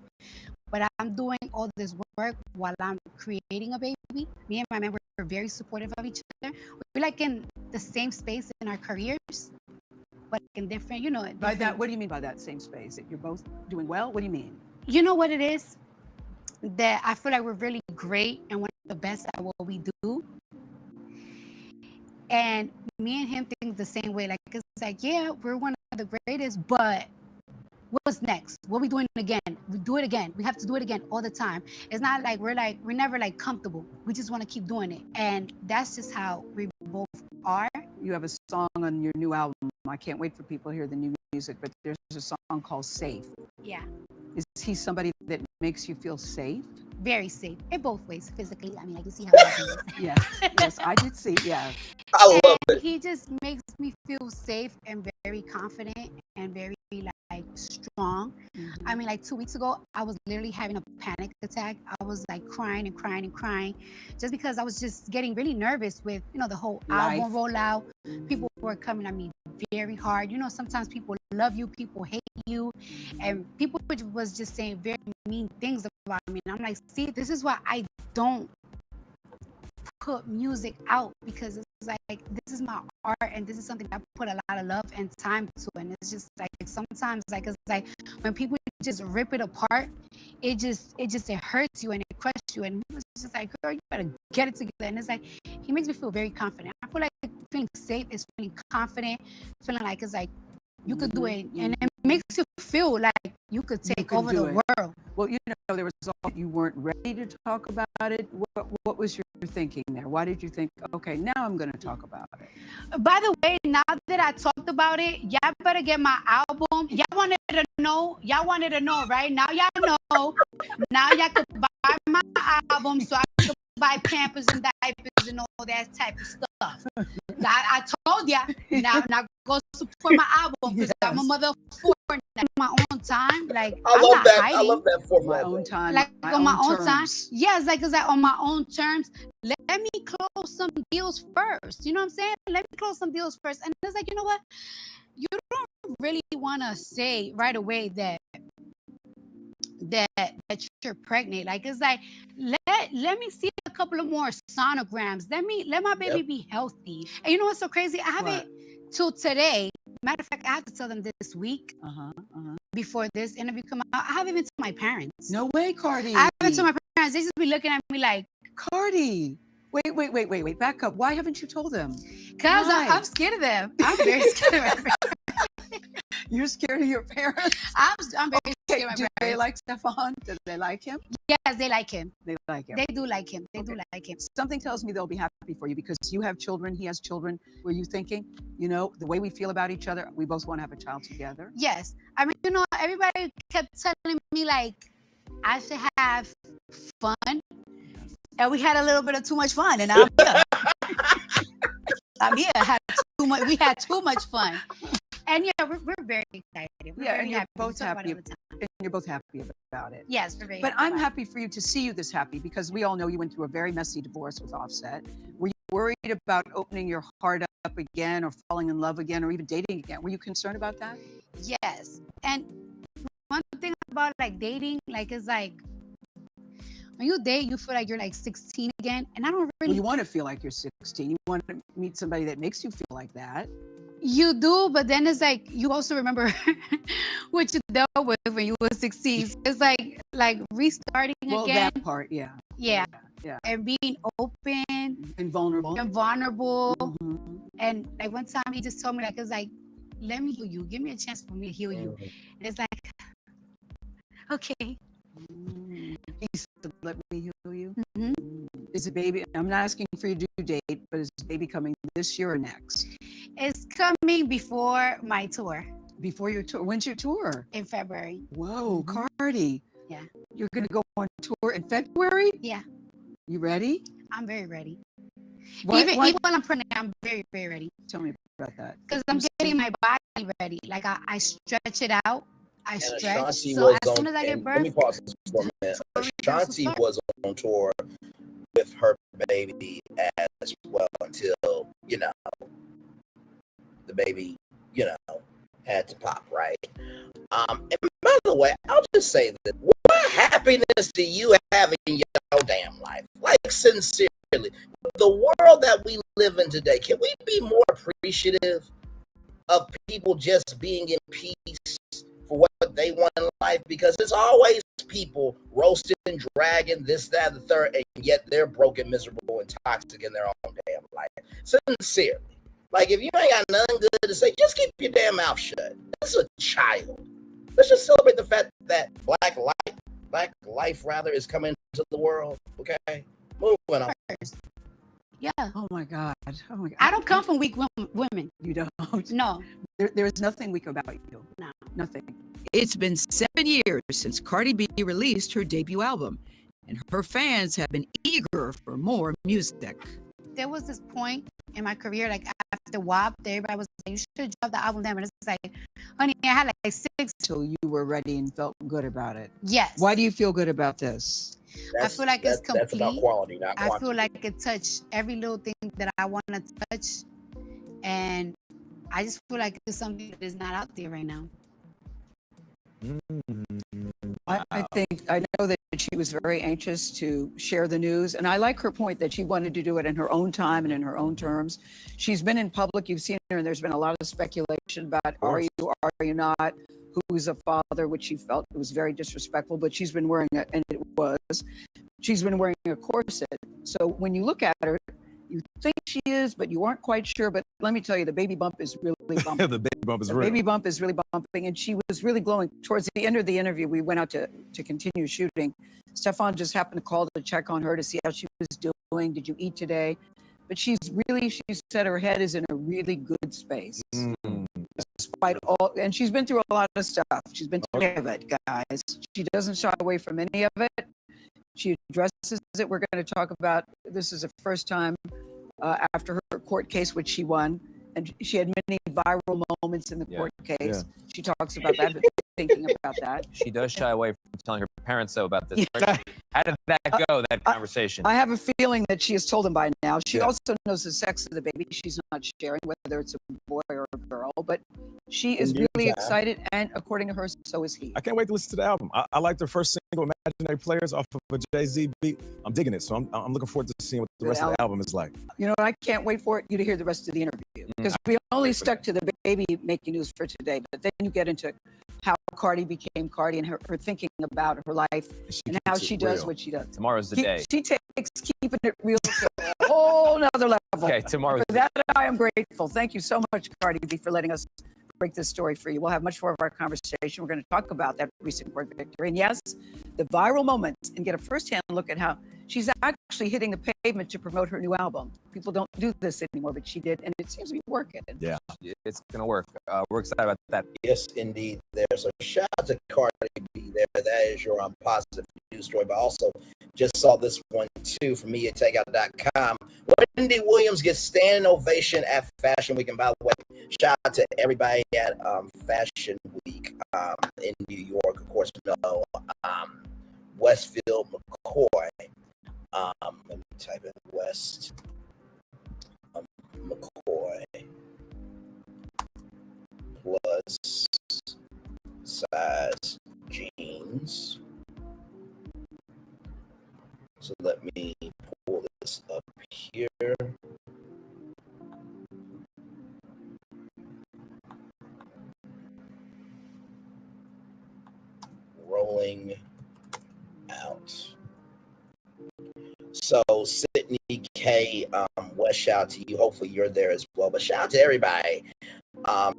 but I'm doing all this work while I'm creating a baby. Me and my man were very supportive of each other. We're like in the same space in our careers, but in different, By that, what do you mean by that same space? That you're both doing well? What do you mean? You know what it is? That I feel like we're really great and one of the best at what we do. And me and him think the same way. Like, it's like, yeah, we're one of the greatest, but what's next? What are we doing again? We do it again. We have to do it again all the time. It's not like we're never like comfortable. We just want to keep doing it. And that's just how we both are. You have a song on your new album. I can't wait for people to hear the new music, but there's a song called Safe. Yeah. Is he somebody that makes you feel safe? Very safe in both ways, physically. I mean, like you see how he is. Yes, I did see. Yeah. I love it. He just makes me feel safe and very confident and very like strong. Mm-hmm. I mean, like 2 weeks ago, I was literally having a panic attack. I was like crying and crying and crying, just because I was just getting really nervous with the whole album rollout. Mm-hmm. People were coming at me very hard. Sometimes people love you, people hate you, and people was just saying very mean things about me. And I'm like, see, this is why I don't put music out because it's like this is my art and this is something I put a lot of love and time to, and it's just like sometimes like it's like when people just rip it apart, it hurts you and it crushes you, and it's just like, girl, you better get it together. And it's like he makes me feel very confident. I feel like feeling safe is feeling confident, feeling like it's like you could do it, and it makes you feel like you could take over the world. Well, you know, there was all you weren't ready to talk about it. What was your thinking there? Why did you think, okay, now I'm going to talk about it? By the way, now that I talked about it, y'all better get my album. Y'all wanted to know, right? Now y'all know. Now y'all could buy my album so I could buy Pampers and diapers and all that type of stuff. I told ya. Now go support my album because I'm a mother for my own time. Like I I'm love not that. hiding. I love that for my own time. Like my on my own terms. time. Yes, like it's like on my own terms. Let me close some deals first. You know what I'm saying? Let me close some deals first. And it's like, you know what? You don't really want to say right away that you're pregnant. Like it's like let me see a couple of more sonograms. Let my baby be healthy. And you know what's so crazy? I haven't till today. Matter of fact, I have to tell them this week. Before this interview come out, I haven't even told my parents. No way, Cardi. I haven't told my parents. They just be looking at me like, Cardi. Wait. Back up. Why haven't you told them? Because I'm scared of them. I'm very scared of them. You're scared of your parents? I'm very scared of my Do parents. they like Stefan? Do they like him? Yes, they like him. They like him. They do like him. They do like him. Something tells me they'll be happy for you because you have children, he has children. Were you thinking, you know, the way we feel about each other, we both want to have a child together? Yes. I mean, you know, everybody kept telling me like I should have fun. And we had a little bit of too much fun. And I'm here. We had too much fun. And yeah, we're very excited. We're very and you're happy. both We talk about happy. it all the time. And you're both happy about it. Yes, we're very But happy I'm about it. happy for you to see you this happy because we all know you went through a very messy divorce with Offset. Were you worried about opening your heart up again or falling in love again or even dating again? Were you concerned about that? Yes. And one thing about like dating, like it's like when you date, you feel like you're like 16 again. And I don't really Well, you want to feel like you're 16. You want to meet somebody that makes you feel like that. You do, but then it's like you also remember what you dealt with when you were 16. So it's like restarting Well, again. that part, yeah. Yeah. Yeah. And being open and vulnerable. And like one time he just told me like it's like, let me heal you. Give me a chance for me to heal you. And it's like, okay. He said, let me heal you. Is the baby? I'm not asking for your due date, but is the baby coming this year or next? It's coming before my tour. Before your tour? When's your tour? In February. Whoa, Cardi. Yeah. You're going to go on tour in February? Yeah. You ready? I'm very ready. Why- Even why- when I'm pregnant, I'm very, very ready. Tell me about that. Because I'm getting my body ready. Like I stretch it out. I And stretch. Ashanti So was as on, soon as I get and birth, let me pause this for a minute. Ashanti was on tour with her baby as well until, you know, the baby, you know, had to pop, right? And by the way, I'll just say that what happiness do you have in your damn life? Like, sincerely, the world that we live in today, can we be more appreciative of people just being in peace for what they want in life? Because there's always people roasting, dragging, this, that, the third, and yet they're broken, miserable, and toxic in their own damn life. Sincerely. Like, if you ain't got nothing good to say, just keep your damn mouth shut. This is a child. Let's just celebrate the fact that black life is coming to the world, okay? Moving on. yeah. Oh my God. Oh my God. I don't come from weak women. You don't? No. There is nothing weak about you. No. Nothing. It's been 7 years since Cardi B released her debut album, and her fans have been eager for more music. There was this point in my career, like after WAP, everybody was like, you should drop the album then. And it's like, honey, I had like 6. Till you were ready and felt good about it. Yes. Why do you feel good about this? I feel like it's complete. That's about quality, not I quantity. feel like it touched every little thing that I want to touch. And I just feel like it's something that is not out there right now. I think I know that she was very anxious to share the news, and I like her point that she wanted to do it in her own time and in her own terms. She's been in public, you've seen her, and there's been a lot of speculation about are you not, who's a father, which she felt was very disrespectful, but she's been wearing she's been wearing a corset. So when you look at her, you think she is, but you aren't quite sure. But let me tell you, the baby bump is really bumping. The baby bump is The real. baby bump is really bumping, and she was really glowing. Towards the end of the interview, we went out to continue shooting. Stefan just happened to call to check on her to see how she was doing. Did you eat today? But she said her head is in a really good space. Despite all, and she's been through a lot of stuff. She's been through any of it, guys. She doesn't shy away from any of it. She addresses it. We're going to talk about, this is the first time after her court case, which she won, and she had many viral moments in the court case. Yeah. She talks about that, but thinking about that. She does shy away from telling her parents, though, about this. How did that go, that conversation? I have a feeling that she has told them by now. She also knows the sex of the baby. She's not sharing whether it's a boy or a girl, but she is really excited, and according to her, so is he. I can't wait to listen to the album. I like the first single, Imaginary Players, off of a Jay-Z beat. I'm digging it, so I'm looking forward to seeing what the rest of the album is like. You know what? I can't wait for you to hear the rest of the interview, because we only stuck to the baby making news for today, but then you get into how Cardi became Cardi and her thinking about her life and how she does what she does. Tomorrow's the day. She takes keeping it real to a whole nother level. Okay, tomorrow's For that, I am grateful. Thank you so much, Cardi B, for letting us break this story for you. We'll have much more of our conversation. We're going to talk about that recent court victory. And yes, the viral moments, and get a firsthand look at how she's actually hitting the pavement to promote her new album. People don't do this anymore, but she did, and it seems to be working. Yeah, it's going to work. We're excited about that. Yes, indeed. There's a shout out to Cardi B there. That is your positive news story. But also, just saw this one too from MediaTakeout.com. Wendy Williams gets standing ovation at Fashion Week. And by the way, shout out to everybody at Fashion Week in New York. Of course, no, Westfield McCoy. Let me type in West McCoy plus size jeans. So let me pull this up here. Rolling out. So Sydney K, West, shout out to you. Hopefully you're there as well. But shout out to everybody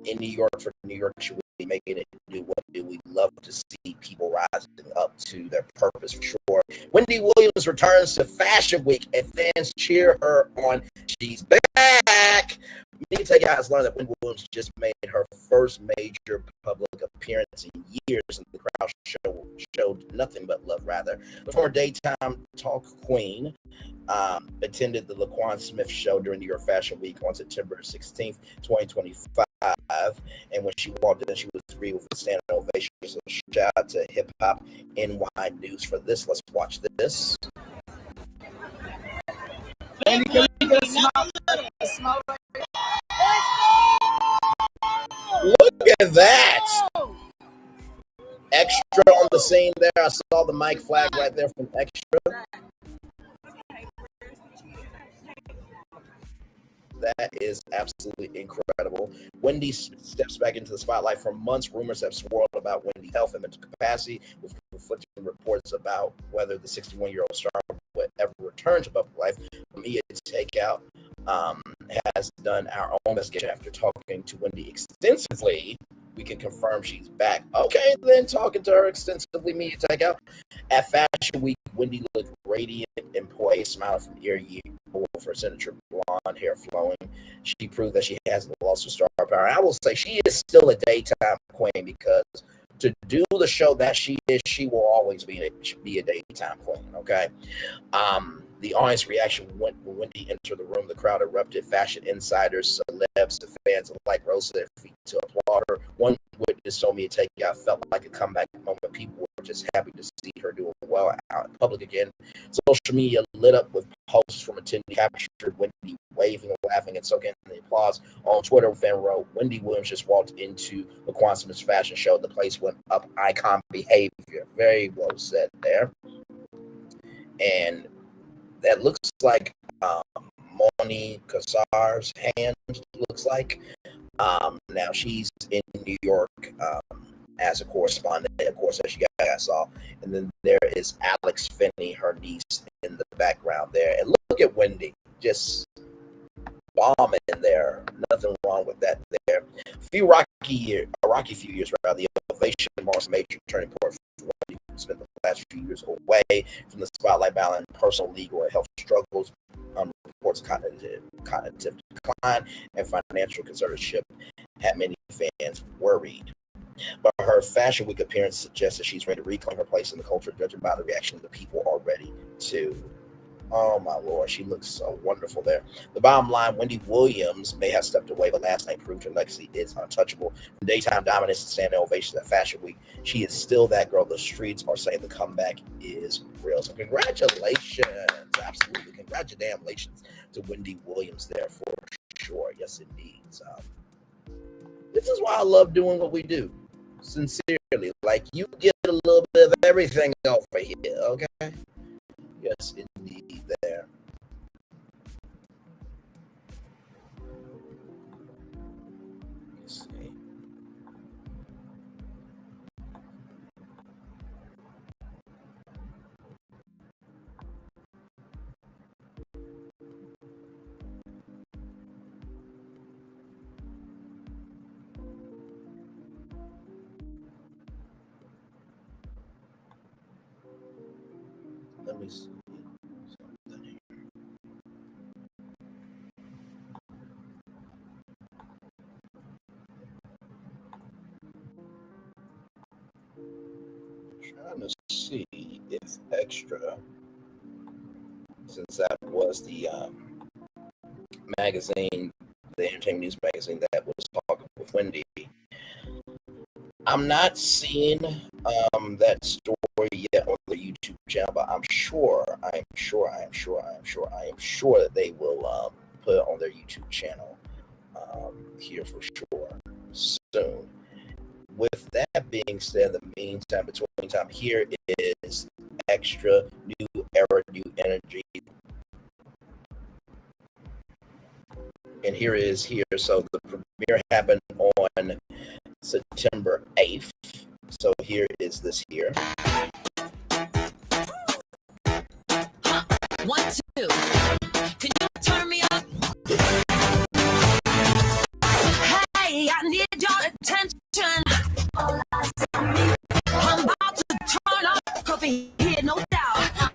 in New York for New York should be making it do what do. We love to see people rising up to their purpose for sure. Wendy Williams returns to Fashion Week and fans cheer her on. She's back. Many of you guys learned that Wendy Williams just made her first major public appearance in years, and the crowd showed nothing but love, rather. The former daytime talk queen attended the Laquan Smith show during New York Fashion Week on September 16th, 2025. And when she walked in, she was greeted with a standing ovation. So shout out to Hip Hop NY News for this. Let's watch this. Andy, can we get a smile? Look at that. Extra on the scene there. I saw the mic flag right there from Extra. That is absolutely incredible. Wendy steps back into the spotlight. For months, rumors have swirled about Wendy's health and mental capacity, with conflicting reports about whether the 61-year-old star would ever return to public life. Media Takeout has done our own investigation. After talking to Wendy extensively, we can confirm she's back. Okay, then talking to her extensively, Media Takeout. At Fashion Week, Wendy looked radiant and poised, smiling from ear to ear, with her signature blonde hair flowing. She proved that she hasn't lost her star power. And I will say she is still a daytime queen, because to do the show that she is, she will always be a daytime queen, okay? The audience reaction when Wendy entered the room, the crowd erupted. Fashion insiders, celebs, and fans alike rose to their feet to applaud her. One witness told me to take out felt like a comeback moment. People were just happy to see her doing well out in public again. Social media lit up with posts from attendees captured Wendy waving and laughing and soaking in the applause. On Twitter, fan wrote, Wendy Williams just walked into the Quantum's fashion show. The place went up icon behavior. Very well said there. And that looks like Moni Kassar's hand, looks like. Now she's in New York as a correspondent, of course, as you guys saw. And then there is Alex Finney, her niece, in the background there. And look at Wendy, just bombing there. Nothing wrong with that there. A rocky few years, the ovation marks a major turning point for Wendy, who spent the last few years away from the spotlight, battling personal, legal, and health struggles. Reports cognitive decline and financial conservatorship had many fans worried. But her Fashion Week appearance suggests that she's ready to reclaim her place in the culture, judging by the reaction the people are ready to. Oh my Lord, she looks so wonderful there. The bottom line, Wendy Williams may have stepped away, but last night proved her legacy is untouchable. From daytime dominance to standing ovations at Fashion Week, she is still that girl. The streets are saying the comeback is real. So congratulations, absolutely. Congratulations to Wendy Williams there for sure. Yes, indeed. So, this is why I love doing what we do. Sincerely, like you get a little bit of everything over here, okay? Yes, indeed, there. Let's see. Let me see. Trying to see if Extra, since that was the magazine, the entertainment news magazine that was talking with Wendy, I'm not seeing that story yet on the YouTube channel, but I'm sure that they will put it on their YouTube channel here for sure soon. With that being said, in the meantime, between time, here is Extra, new era, new energy. And here is here. So the premiere happened on September 8th. So here is this here. 1, 2. Can you turn me up? Hey, I need your attention. I'm about to turn up coffee here, no doubt.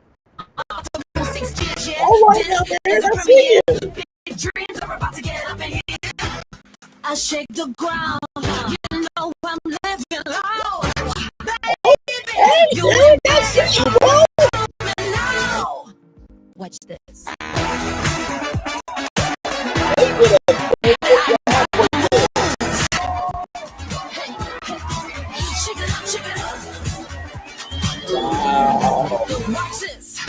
Oh, right now, man, I see you. Dreams are about to get up in here. I shake the ground. You know I'm living loud. Hey, dude, that's it, bro. Watch this. Watch this.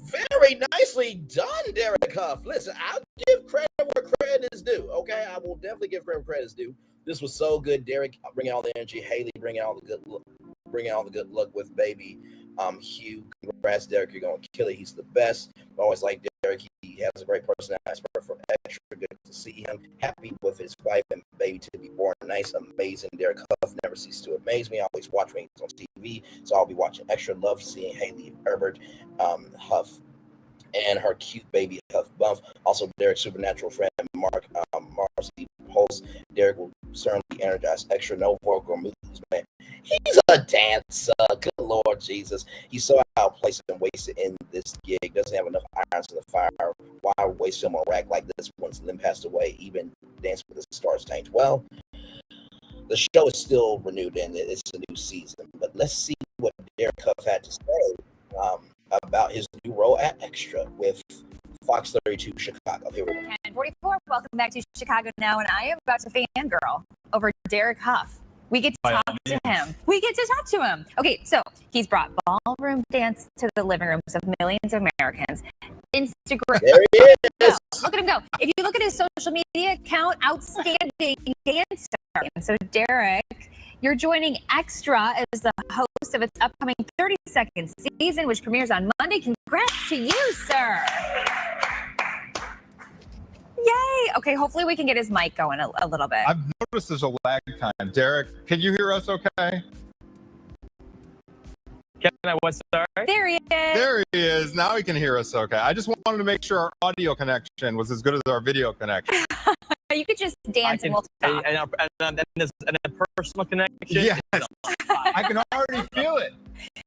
Very nicely done, Derek Huff. Listen, I'll give credit where credit is due. Okay, I will definitely give credit where credit is due. This was so good, Derek. Bringing all the energy. Haley, bringing all the good look. Bringing all the good luck with baby. Hugh, congrats, Derek. You're gonna kill it. He's the best. I always like Derek. He has a great personality. For Extra, good to see him. Happy with his wife and baby to be born. Nice, amazing. Derek Huff never ceases to amaze me. I always watch when he's on TV, so I'll be watching Extra. Love seeing Haley Herbert, Huff, and her cute baby Huff Bump. Also, Derek's supernatural friend Mark Marcy Pulse. Derek will certainly energize Extra. No vocal moves, man. He's a dancer. Good Lord Jesus. He's so outplaced and wasted in this gig. Doesn't have enough irons in the fire. Why waste him on a rack like this once Lynn passed away? Even Dance with the Stars tanked. Well, the show is still renewed and it's a new season. But let's see what Derek Huff had to say about his new role at Extra with Fox 32 Chicago. Here we go. 10:44. Welcome back to Chicago Now, and I am about to fangirl over Derek Huff. We get to talk to him. We get to talk to him. Okay, so he's brought ballroom dance to the living rooms of millions of Americans. Instagram. There he is. Look at him go. If you look at his social media account, outstanding dancer. And so, Derek, you're joining Extra as the host of its upcoming 32nd season, which premieres on Monday. Congrats to you, sir. Yay. Okay, hopefully we can get his mic going a little bit. I've noticed there's a lag time. Derek, can you hear us okay? Can I what's sorry? There he is. There he is. Now he can hear us okay. I just wanted to make sure our audio connection was as good as our video connection. You could just dance and we'll talk. And a personal connection. Yes. I can already feel it.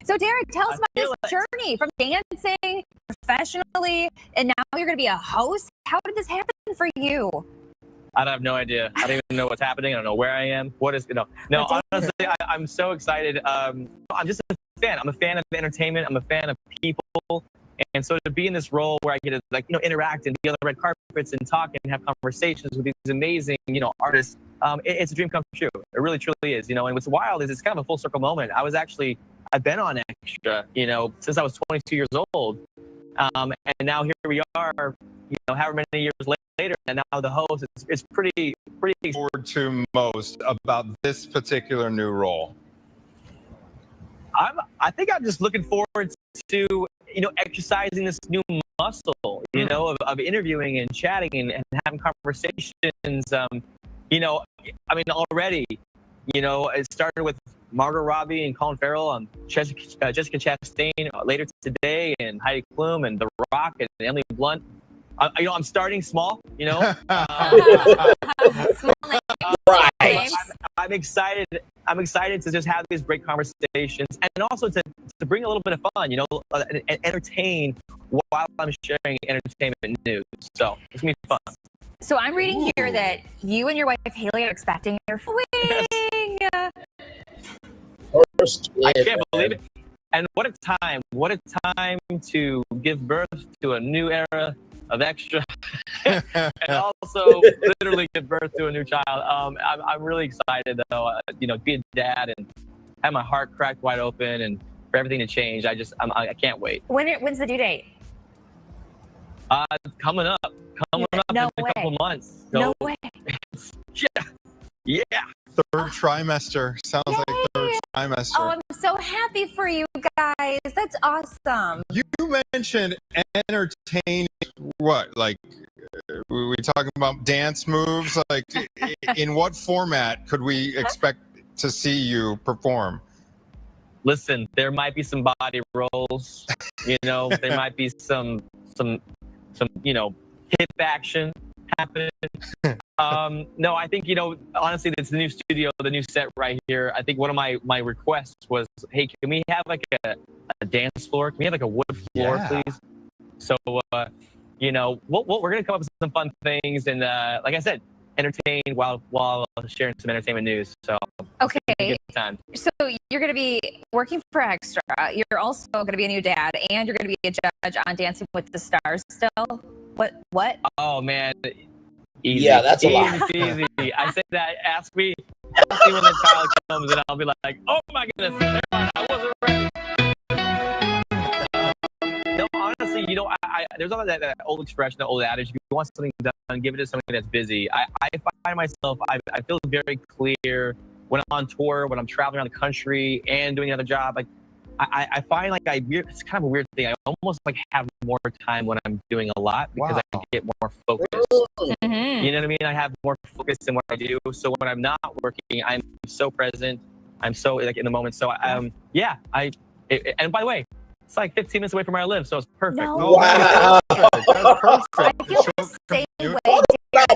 So, Derek, tell us about this journey from dancing professionally, and now you're going to be a host. How did this happen for you? I have no idea. I don't even know what's happening. I don't know where I am. What is, no, honestly, I'm so excited. I'm just a fan. I'm a fan of entertainment. I'm a fan of people. And so to be in this role where I get to interact and be on the red carpets and talk and have conversations with these amazing, artists, it's a dream come true. It really, truly is, and what's wild is it's kind of a full circle moment. I've been on Extra, since I was 22 years old. And now here we are, however many years later, and now the host. It's pretty forward to most about this particular new role. I think I'm just looking forward to exercising this new muscle, of interviewing and chatting and having conversations. Already, it started with Margot Robbie and Colin Farrell, Jessica Chastain later today, and Heidi Klum and The Rock and Emily Blunt. I'm starting small, Right. I'm excited. I'm excited to just have these great conversations and also to bring a little bit of fun, and entertain while I'm sharing entertainment news. So it's gonna be fun. So I'm reading here that you and your wife Haley are expecting your wing. I can't believe it. And what a time! What a time to give birth to a new era of Extra, and also literally give birth to a new child. I'm really excited though, to be a dad and have my heart cracked wide open and for everything to change. I can't wait. When's the due date? Coming up No in a way. couple months. No way. Yeah. Third trimester. Sounds like third trimester. Oh, I'm so happy for you guys. That's awesome. You mentioned entertaining. What? Like, we talking about dance moves? Like, in what format could we expect to see you perform? Listen, there might be some body rolls. There might be some hip action happening. No, I think, honestly, it's the new studio, the new set right here. I think one of my requests was, hey, can we have like a dance floor? Can we have like a wood floor, please? So, we're going to come up with some fun things and, like I said, entertain while sharing some entertainment news. So, okay. Good time. So you're going to be working for Extra. You're also going to be a new dad, and you're going to be a judge on Dancing with the Stars still. What? Oh man. Easy. Yeah, that's a lot. Easy. I say that. Ask me when the child comes, and I'll be like, "Oh my goodness, never mind, I wasn't ready." No, honestly, there's all that old expression, that old adage: if you want something done, give it to somebody that's busy. I find myself, I feel very clear when I'm on tour, when I'm traveling around the country and doing another job. Like, I find like it's kind of a weird thing. I almost like have more time when I'm doing a lot because I get more focused. Mm-hmm. You know what I mean? I have more focus in what I do. So when I'm not working, I'm so present. I'm so like in the moment. So and by the way, it's like 15 minutes away from where I live, so it's perfect. No. Wow. That's perfect. I feel the same way.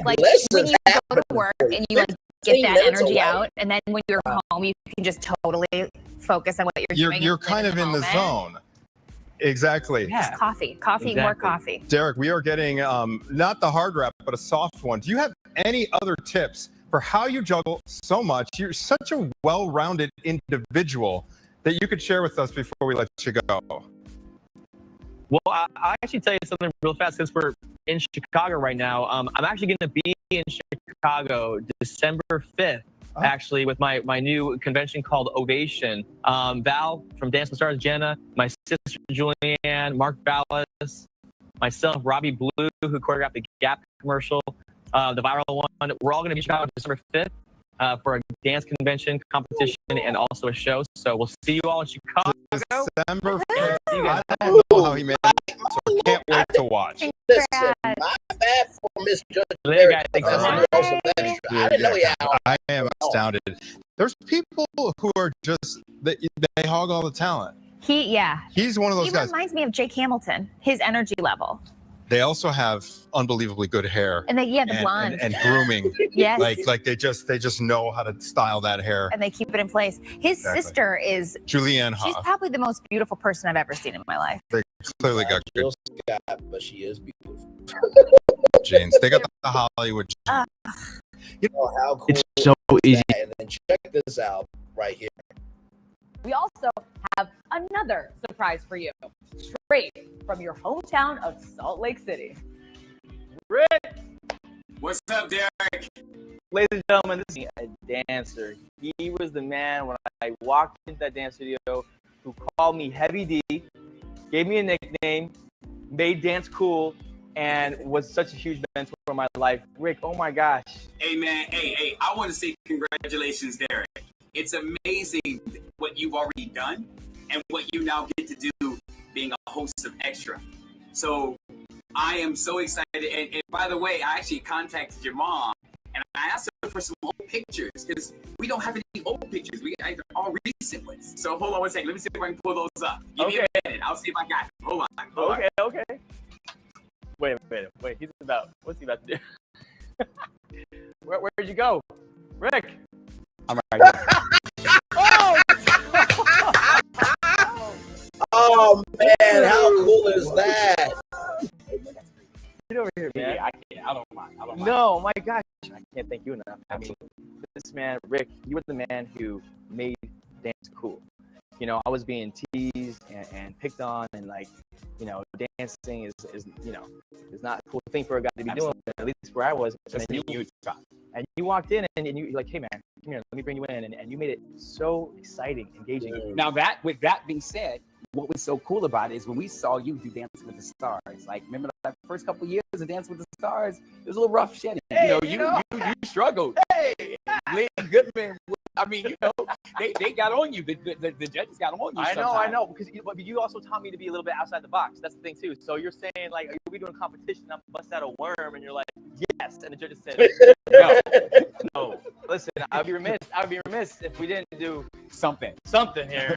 Like when you go to work and you like get that energy out, and then when you're home, you can just totally focus on what you're doing. You're kind of in the zone. Exactly. Just coffee, more coffee. Derek, we are getting not the hard rap, but a soft one. Do you have any other tips for how you juggle so much? You're such a well-rounded individual that you could share with us before we let you go. Well, I actually tell you something real fast since we're in Chicago right now. I'm actually going to be in Chicago December 5th, actually, with my new convention called Ovation. Val from Dance with Stars, Jenna, my sister Julianne, Mark Ballas, myself, Robbie Blue, who choreographed the Gap commercial, the viral one. We're all going to be in Chicago December 5th. For a dance convention, competition, and also a show. So we'll see you all in Chicago. December 5th. I don't know how he made it, so I can't wait to watch. Listen, my bad for misjudging. Later, guys. I didn't know he had. I am astounded. There's people who are just they hog all the talent. He's one of those he guys. reminds me of Jake Hamilton, his energy level. They also have unbelievably good hair. And the blonde. And grooming. Yes. Like they just know how to style that hair. And they keep it in place. His Exactly. sister is Julianne she's Hough. probably the most beautiful person I've ever seen in my life. They clearly got good But she is beautiful. genes. They got the Hollywood genes. You know how cool It's so easy. And then check this out right here. We also have another surprise for you, straight from your hometown of Salt Lake City. Rick! What's up, Derek? Ladies and gentlemen, this is a dancer. He was the man when I walked into that dance studio who called me Heavy D, gave me a nickname, made dance cool, and was such a huge mentor in my life. Rick, oh my gosh. Hey, man. Hey, I want to say congratulations, Derek. It's amazing what you've already done and what you now get to do being a host of Extra. So I am so excited. And by the way, I actually contacted your mom and I asked her for some old pictures because we don't have any old pictures. We got all recent ones. So hold on one second. Let me see if I can pull those up. Give me a minute. I'll see if I got them. Hold on. Okay. Wait. What's he about to do? Where'd you go? Rick! I'm right here. Oh man, how cool is that? Get over here, man. I can't. I don't mind. No, my gosh. I can't thank you enough. I mean, this man, Rick, you were the man who made dance cool. You know, I was being teased and picked on and dancing is not a cool thing for a guy to be doing, at least where I was. And you walked in and you're like, hey man, come here, let me bring you in. And you made it so exciting, engaging. Now with that being said, what was so cool about it is when we saw you do Dancing with the Stars. Like, remember that first couple of years of Dancing with the Stars? It was a little rough shedding. Hey, you struggled. Hey, Lynn Goodman. I mean, they got on you. The judges got on you. I know, because you also taught me to be a little bit outside the box. That's the thing too. So you're saying like, are we doing a competition? I'm bust out a worm, and you're like, yes, and the judges said, no. Listen, I'd be remiss if we didn't do something here.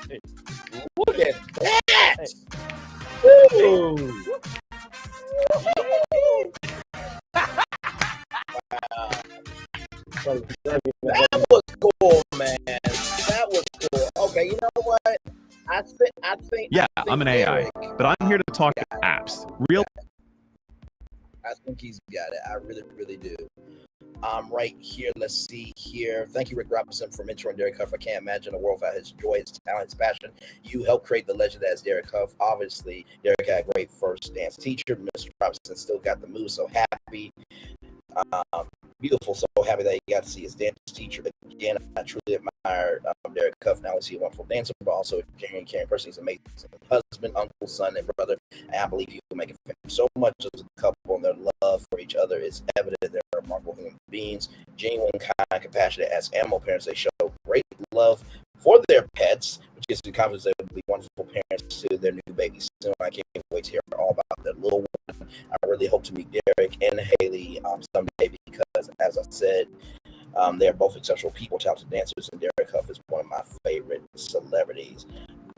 Hey. Look at that! Ooh. That was cool, man. That was cool. Okay, you know what? I think. Yeah, I'm an AI, but I'm here to talk apps. I think he's got it. I really, really do. Right here, let's see here. Thank you, Rick Robinson, for mentoring Derek Huff. I can't imagine a world without his joy, his talent, his passion. You helped create the legend that is Derek Huff. Obviously, Derek had a great first dance teacher. Mr. Robinson still got the moves, so happy. Beautiful, so happy that he got to see his dance teacher again. I truly admire Derek Huff. Not only is he a wonderful dancer, but also a genuine, caring person. He's an amazing husband, uncle, son, and brother. And I believe he will make it so much as a couple, and their love for each other is evident. They're remarkable human beings, genuine, kind, compassionate. As animal parents, they show great love for their pets, which gives me confidence they will be wonderful parents to their new babies soon. I can't wait to hear all about their little one. I really hope to meet Derek and Haley someday because, as I said, they're both exceptional people, talented dancers, and Derek Huff is one of my favorite celebrities.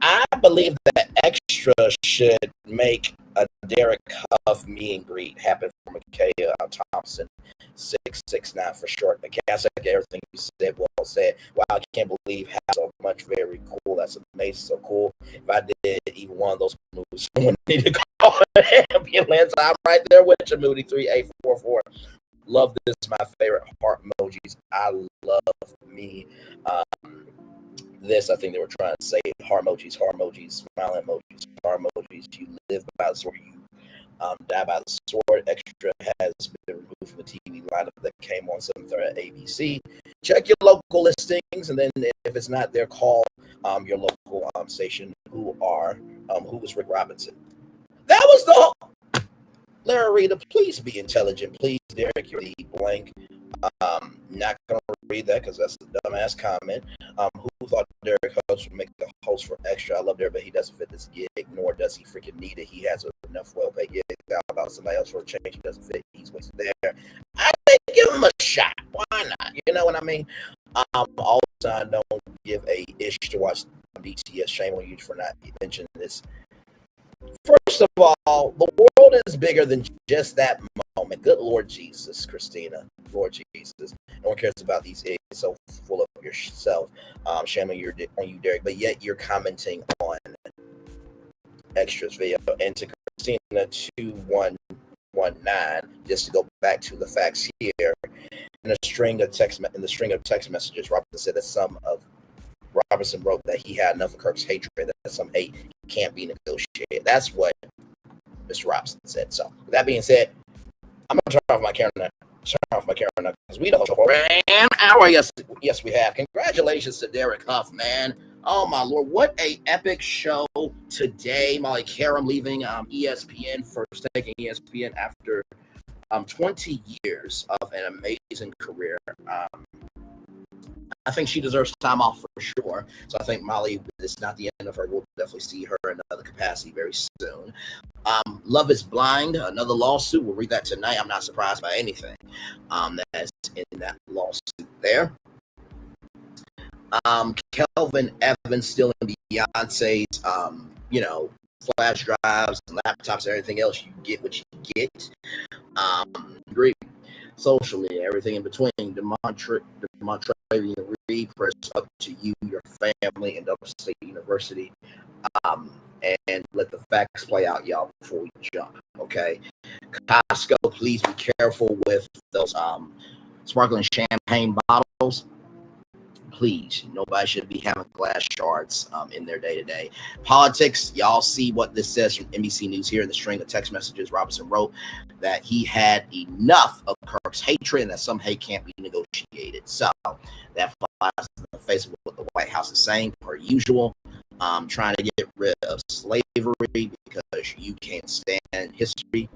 I believe that Extra should make a Derek Huff meet and greet happen for Micaiah Thompson, 6'9" for short. I second everything you said. Well said. Wow, I can't believe how so much. Very cool. That's amazing. So cool. If I did even one of those moves, someone need to call an ambulance. I'm right there with you, Moody 3844. Love this. My favorite heart emojis. I love me this. I think they were trying to say heart emojis, smile emojis, heart emojis. You live by the sword, you die by the sword. Extra has been removed from the TV lineup that came on 7:30 at ABC. Check your local listings, and then if it's not there, call your local station. Who was Rick Robinson? That was the whole. Larry Reed, please be intelligent. Please, Derek, you're the blank. Not gonna read that because that's a dumbass comment. Who thought Derek Host would make the host for Extra? I love Derek, but he doesn't fit this gig, nor does he freaking need it. He has enough well-paid gigs out about somebody else for a change. He doesn't fit. He's wasted there. I think give him a shot. Why not? You know what I mean? Also, I don't give a ish to watch DTS. Shame on you for not mentioning this. First of all, the world is bigger than just that moment. Good Lord Jesus, Christina. Lord Jesus. No one cares about these idiots so full of yourself. Shame on you, Derek. But yet you're commenting on Extra's video. And to Christina 2119, just to go back to the facts here, in the string of text messages, Robinson said that Robinson wrote that he had enough of Kirk's hatred, that some hate can't be negotiated. That's what Mr. Robinson said. So, with that being said, I'm going to turn off my camera now because we don't for an hour. Yes, we have. Congratulations to Derek Huff, man. Oh, my Lord. What a epic show today. Molly Qerim leaving ESPN, first taking ESPN after 20 years of an amazing career. I think she deserves time off for sure. So I think Molly, this is not the end of her. We'll definitely see her in another capacity very soon. Love is Blind, another lawsuit. We'll read that tonight. I'm not surprised by anything that's in that lawsuit there. Kelvin Evans still in Beyonce's, flash drives and laptops and everything else. You get what you get. Great. Socially, everything in between. Demartravion Reed, press up to you, your family, and Upstate University. And let the facts play out, y'all, before we jump, okay? Costco, please be careful with those sparkling champagne bottles. Please, nobody should be having glass shards in their day-to-day. Politics, y'all see what this says from NBC News here in the string of text messages. Robinson wrote that he had enough of Kirk's hatred and that some hate can't be negotiated. So that flies in the face of what the White House is saying, per usual, trying to get rid of slavery because you can't stand history.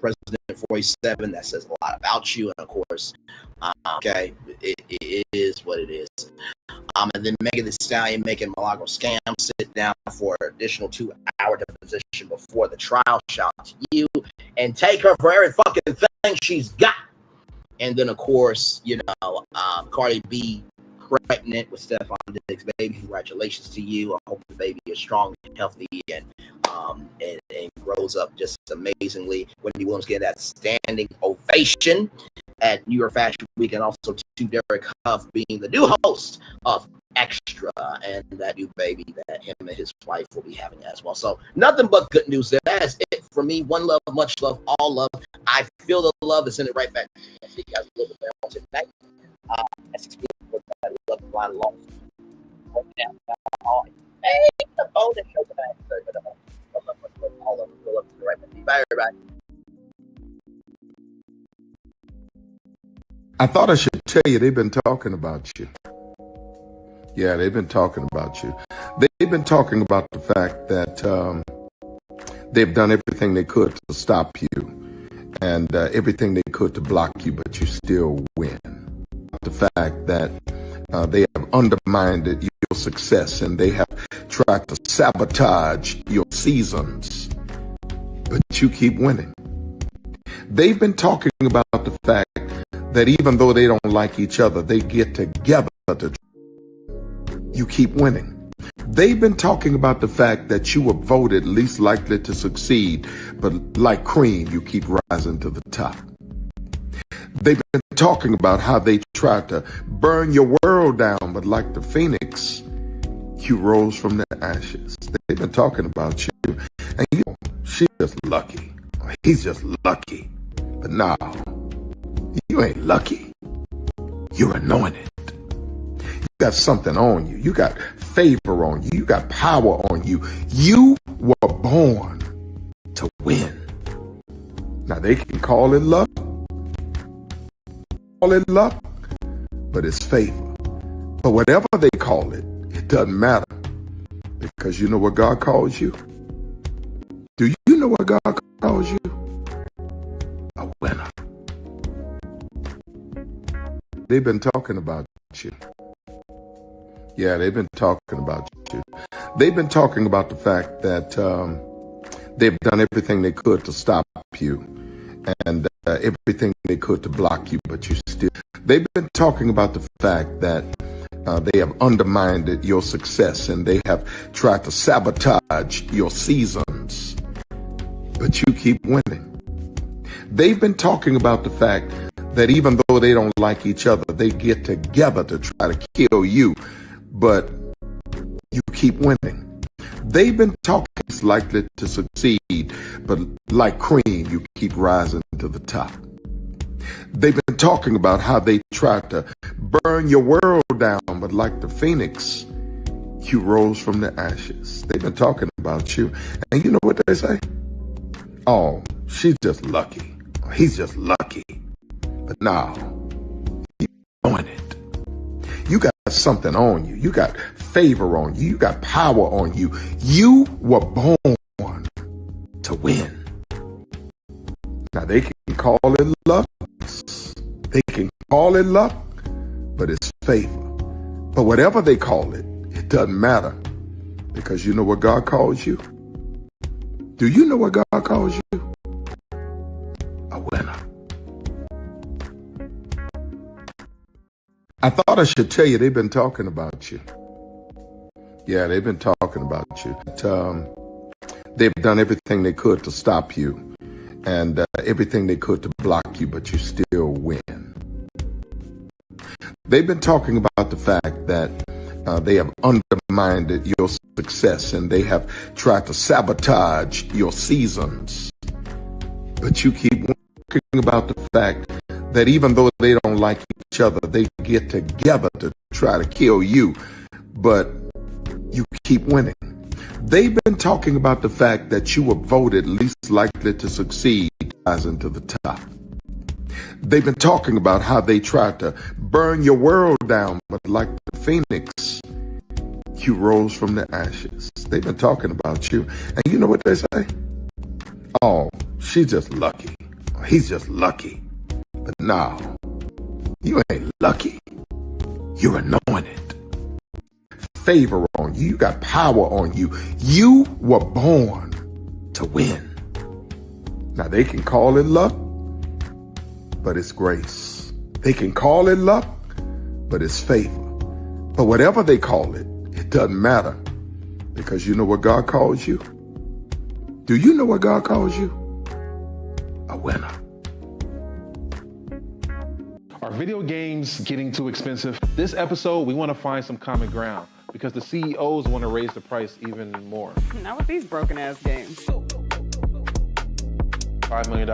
President 47, that says a lot about you. And of course, it is what it is. And then Megan Thee Stallion making Milagro Scam sit down for an additional 2-hour deposition before the trial. Shout out to you and take her for every fucking thing she's got. And then, of course, Cardi B pregnant with Stephon Diggs' baby. Congratulations to you. I hope the baby is strong and healthy and grows up just amazingly. Wendy Williams getting that standing ovation at New York Fashion Week, and also to Derek Huff being the new host of Extra and that new baby that him and his wife will be having as well. So nothing but good news there. That is it for me. One love, much love, all love. I feel the love and send it right back. I see you guys a little bit on tonight. Love Blind Law. Hey, the phone that shows back. All of them. Right back. Bye, everybody. I thought I should tell you they've been talking about you. Yeah, they've been talking about you. They've been talking about the fact that they've done everything they could to stop you and everything they could to block you, but you still win. The fact that they have undermined your success and they have tried to sabotage your seasons, but you keep winning. They've been talking about the fact that even though they don't like each other, they get together to you keep winning. They've been talking about the fact that you were voted least likely to succeed, but like Qerim, you keep rising to the top. They've been talking about how they tried to burn your world down, but like the phoenix, you rose from the ashes. They've been talking about you, and she's just lucky. He's just lucky. But no, you ain't lucky. You're anointed. got something on you. You got favor on you. You got power on you. You were born to win. Now they can call it luck, but it's favor. But whatever they call it, it doesn't matter, because you know what God calls you? Do you know what God calls you? A winner. They've been talking about you. Yeah, they've been talking about you. They've been talking about the fact that they've done everything they could to stop you, and everything they could to block you, but you still. They've been talking about the fact that they have undermined your success, and they have tried to sabotage your seasons, but you keep winning. They've been talking about the fact that even though they don't like each other, they get together to try to kill you, but you keep winning. They've been talking it's likely to succeed, but like cream, you keep rising to the top. They've been talking about how they tried to burn your world down, but like the phoenix, you rose from the ashes. They've been talking about you, and you know what they say? Oh, she's just lucky. He's just lucky. But now, you're doing it. You got something on you. You got favor on you. You got power on you. You were born to win. Now, they can call it luck. They can call it luck, but it's favor. But whatever they call it, it doesn't matter, because you know what God calls you? Do you know what God calls you? A winner. I thought I should tell you, they've been talking about you. Yeah, they've been talking about you. They've done everything they could to stop you, and everything they could to block you, but you still win. They've been talking about the fact that they have undermined your success, and they have tried to sabotage your seasons, but you keep talking about the fact that even though they don't like each other, they get together to try to kill you, but you keep winning. They've been talking about the fact that you were voted least likely to succeed, rising to the top. They've been talking about how they tried to burn your world down, but like the phoenix, you rose from the ashes. They've been talking about you, and you know what they say? Oh, she's just lucky. He's just lucky. But now, you ain't lucky. You're anointed. Favor on you. You got power on you. You were born to win. Now, they can call it luck, but it's grace. They can call it luck, but it's favor. But whatever they call it, it doesn't matter, because you know what God calls you? Do you know what God calls you? A winner. Are video games getting too expensive? This episode, we want to find some common ground, because the CEOs want to raise the price even more. Not with these broken ass games. $5 million.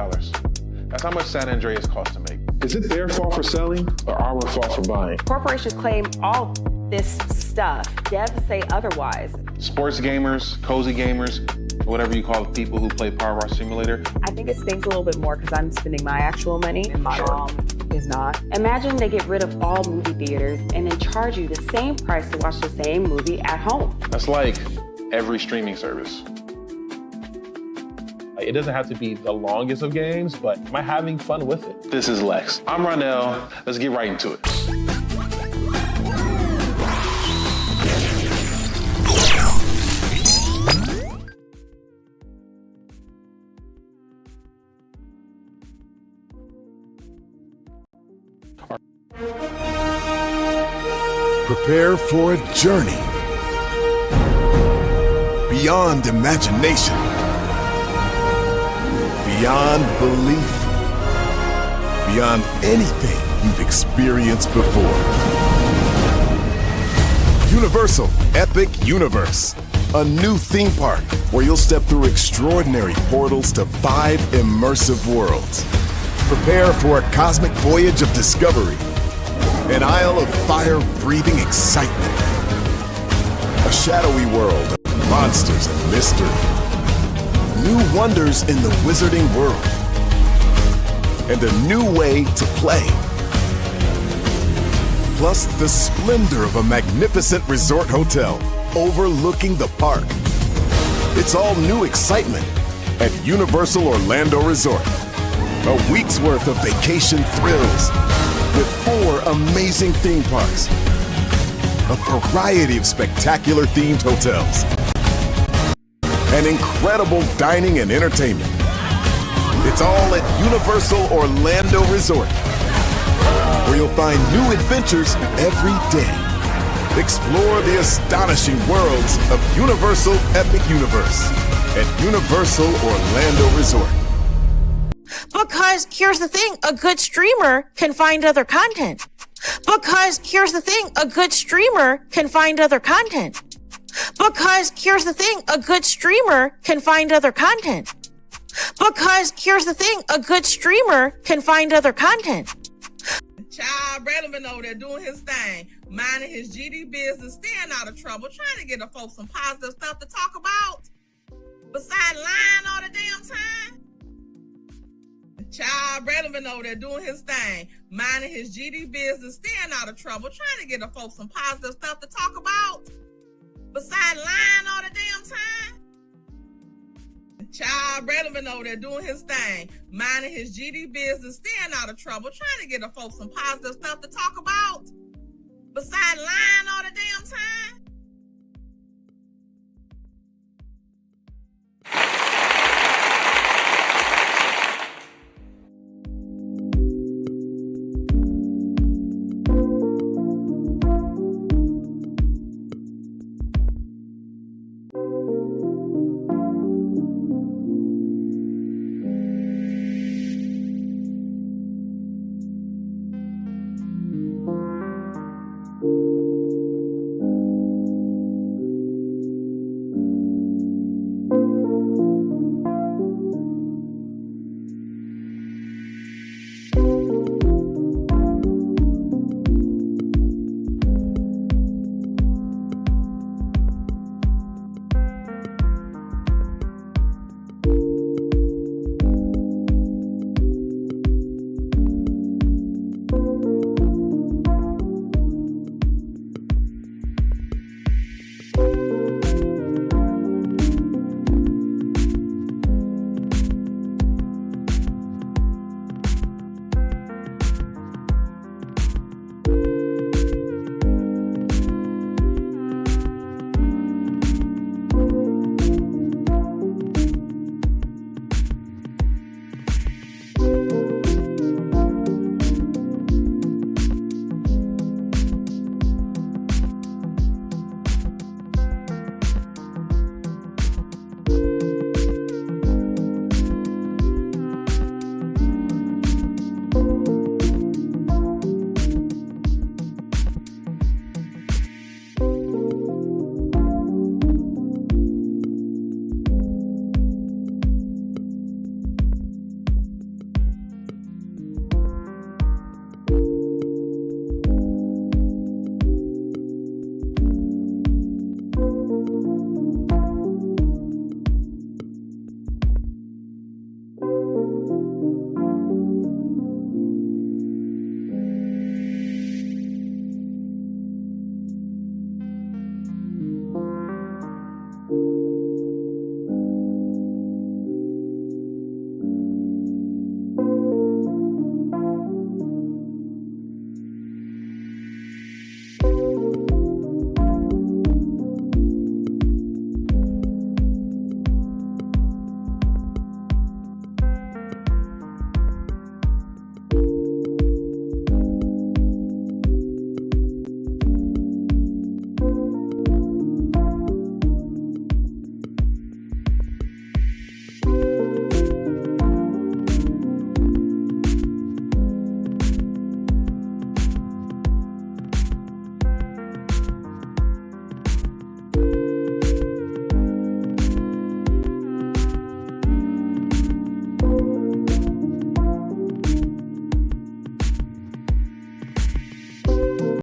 That's how much San Andreas costs to make. Is it their fault for selling or our fault for buying? Corporations claim all this stuff. Devs say otherwise. Sports gamers, cozy gamers, whatever you call the people who play Power Wash Simulator. I think it stings a little bit more because I'm spending my actual money and my mom is not. Imagine they get rid of all movie theaters and then charge you the same price to watch the same movie at home. That's like every streaming service. It doesn't have to be the longest of games, but am I having fun with it? This is Lex. I'm Ronell. Let's get right into it. Prepare for a journey beyond imagination, beyond belief, beyond anything you've experienced before. Universal Epic Universe, a new theme park where you'll step through extraordinary portals to 5 immersive worlds. Prepare for a cosmic voyage of discovery, An isle of fire-breathing excitement. A shadowy world of monsters and mystery. New wonders in the wizarding world. And a new way to play. Plus the splendor of a magnificent resort hotel overlooking the park. It's all new excitement at Universal Orlando Resort. A week's worth of vacation thrills with 4 amazing theme parks, a variety of spectacular themed hotels, and incredible dining and entertainment. It's all at Universal Orlando Resort, where you'll find new adventures every day. Explore the astonishing worlds of Universal Epic Universe at Universal Orlando Resort. Because here's the thing, a good streamer can find other content. Because here's the thing, a good streamer can find other content. Because here's the thing, a good streamer can find other content. Because here's the thing, a good streamer can find other content. Child Bradley over there doing his thing, minding his GD business, staying out of trouble, trying to get the folks some positive stuff to talk about. Besides lying all the damn time. Child Bradley over there doing his thing, minding his GD business, staying out of trouble, trying to get the folks some positive stuff to talk about. Besides lying all the damn time. Child Bradley over there doing his thing, minding his GD business, staying out of trouble, trying to get the folks some positive stuff to talk about. Besides lying all the damn time.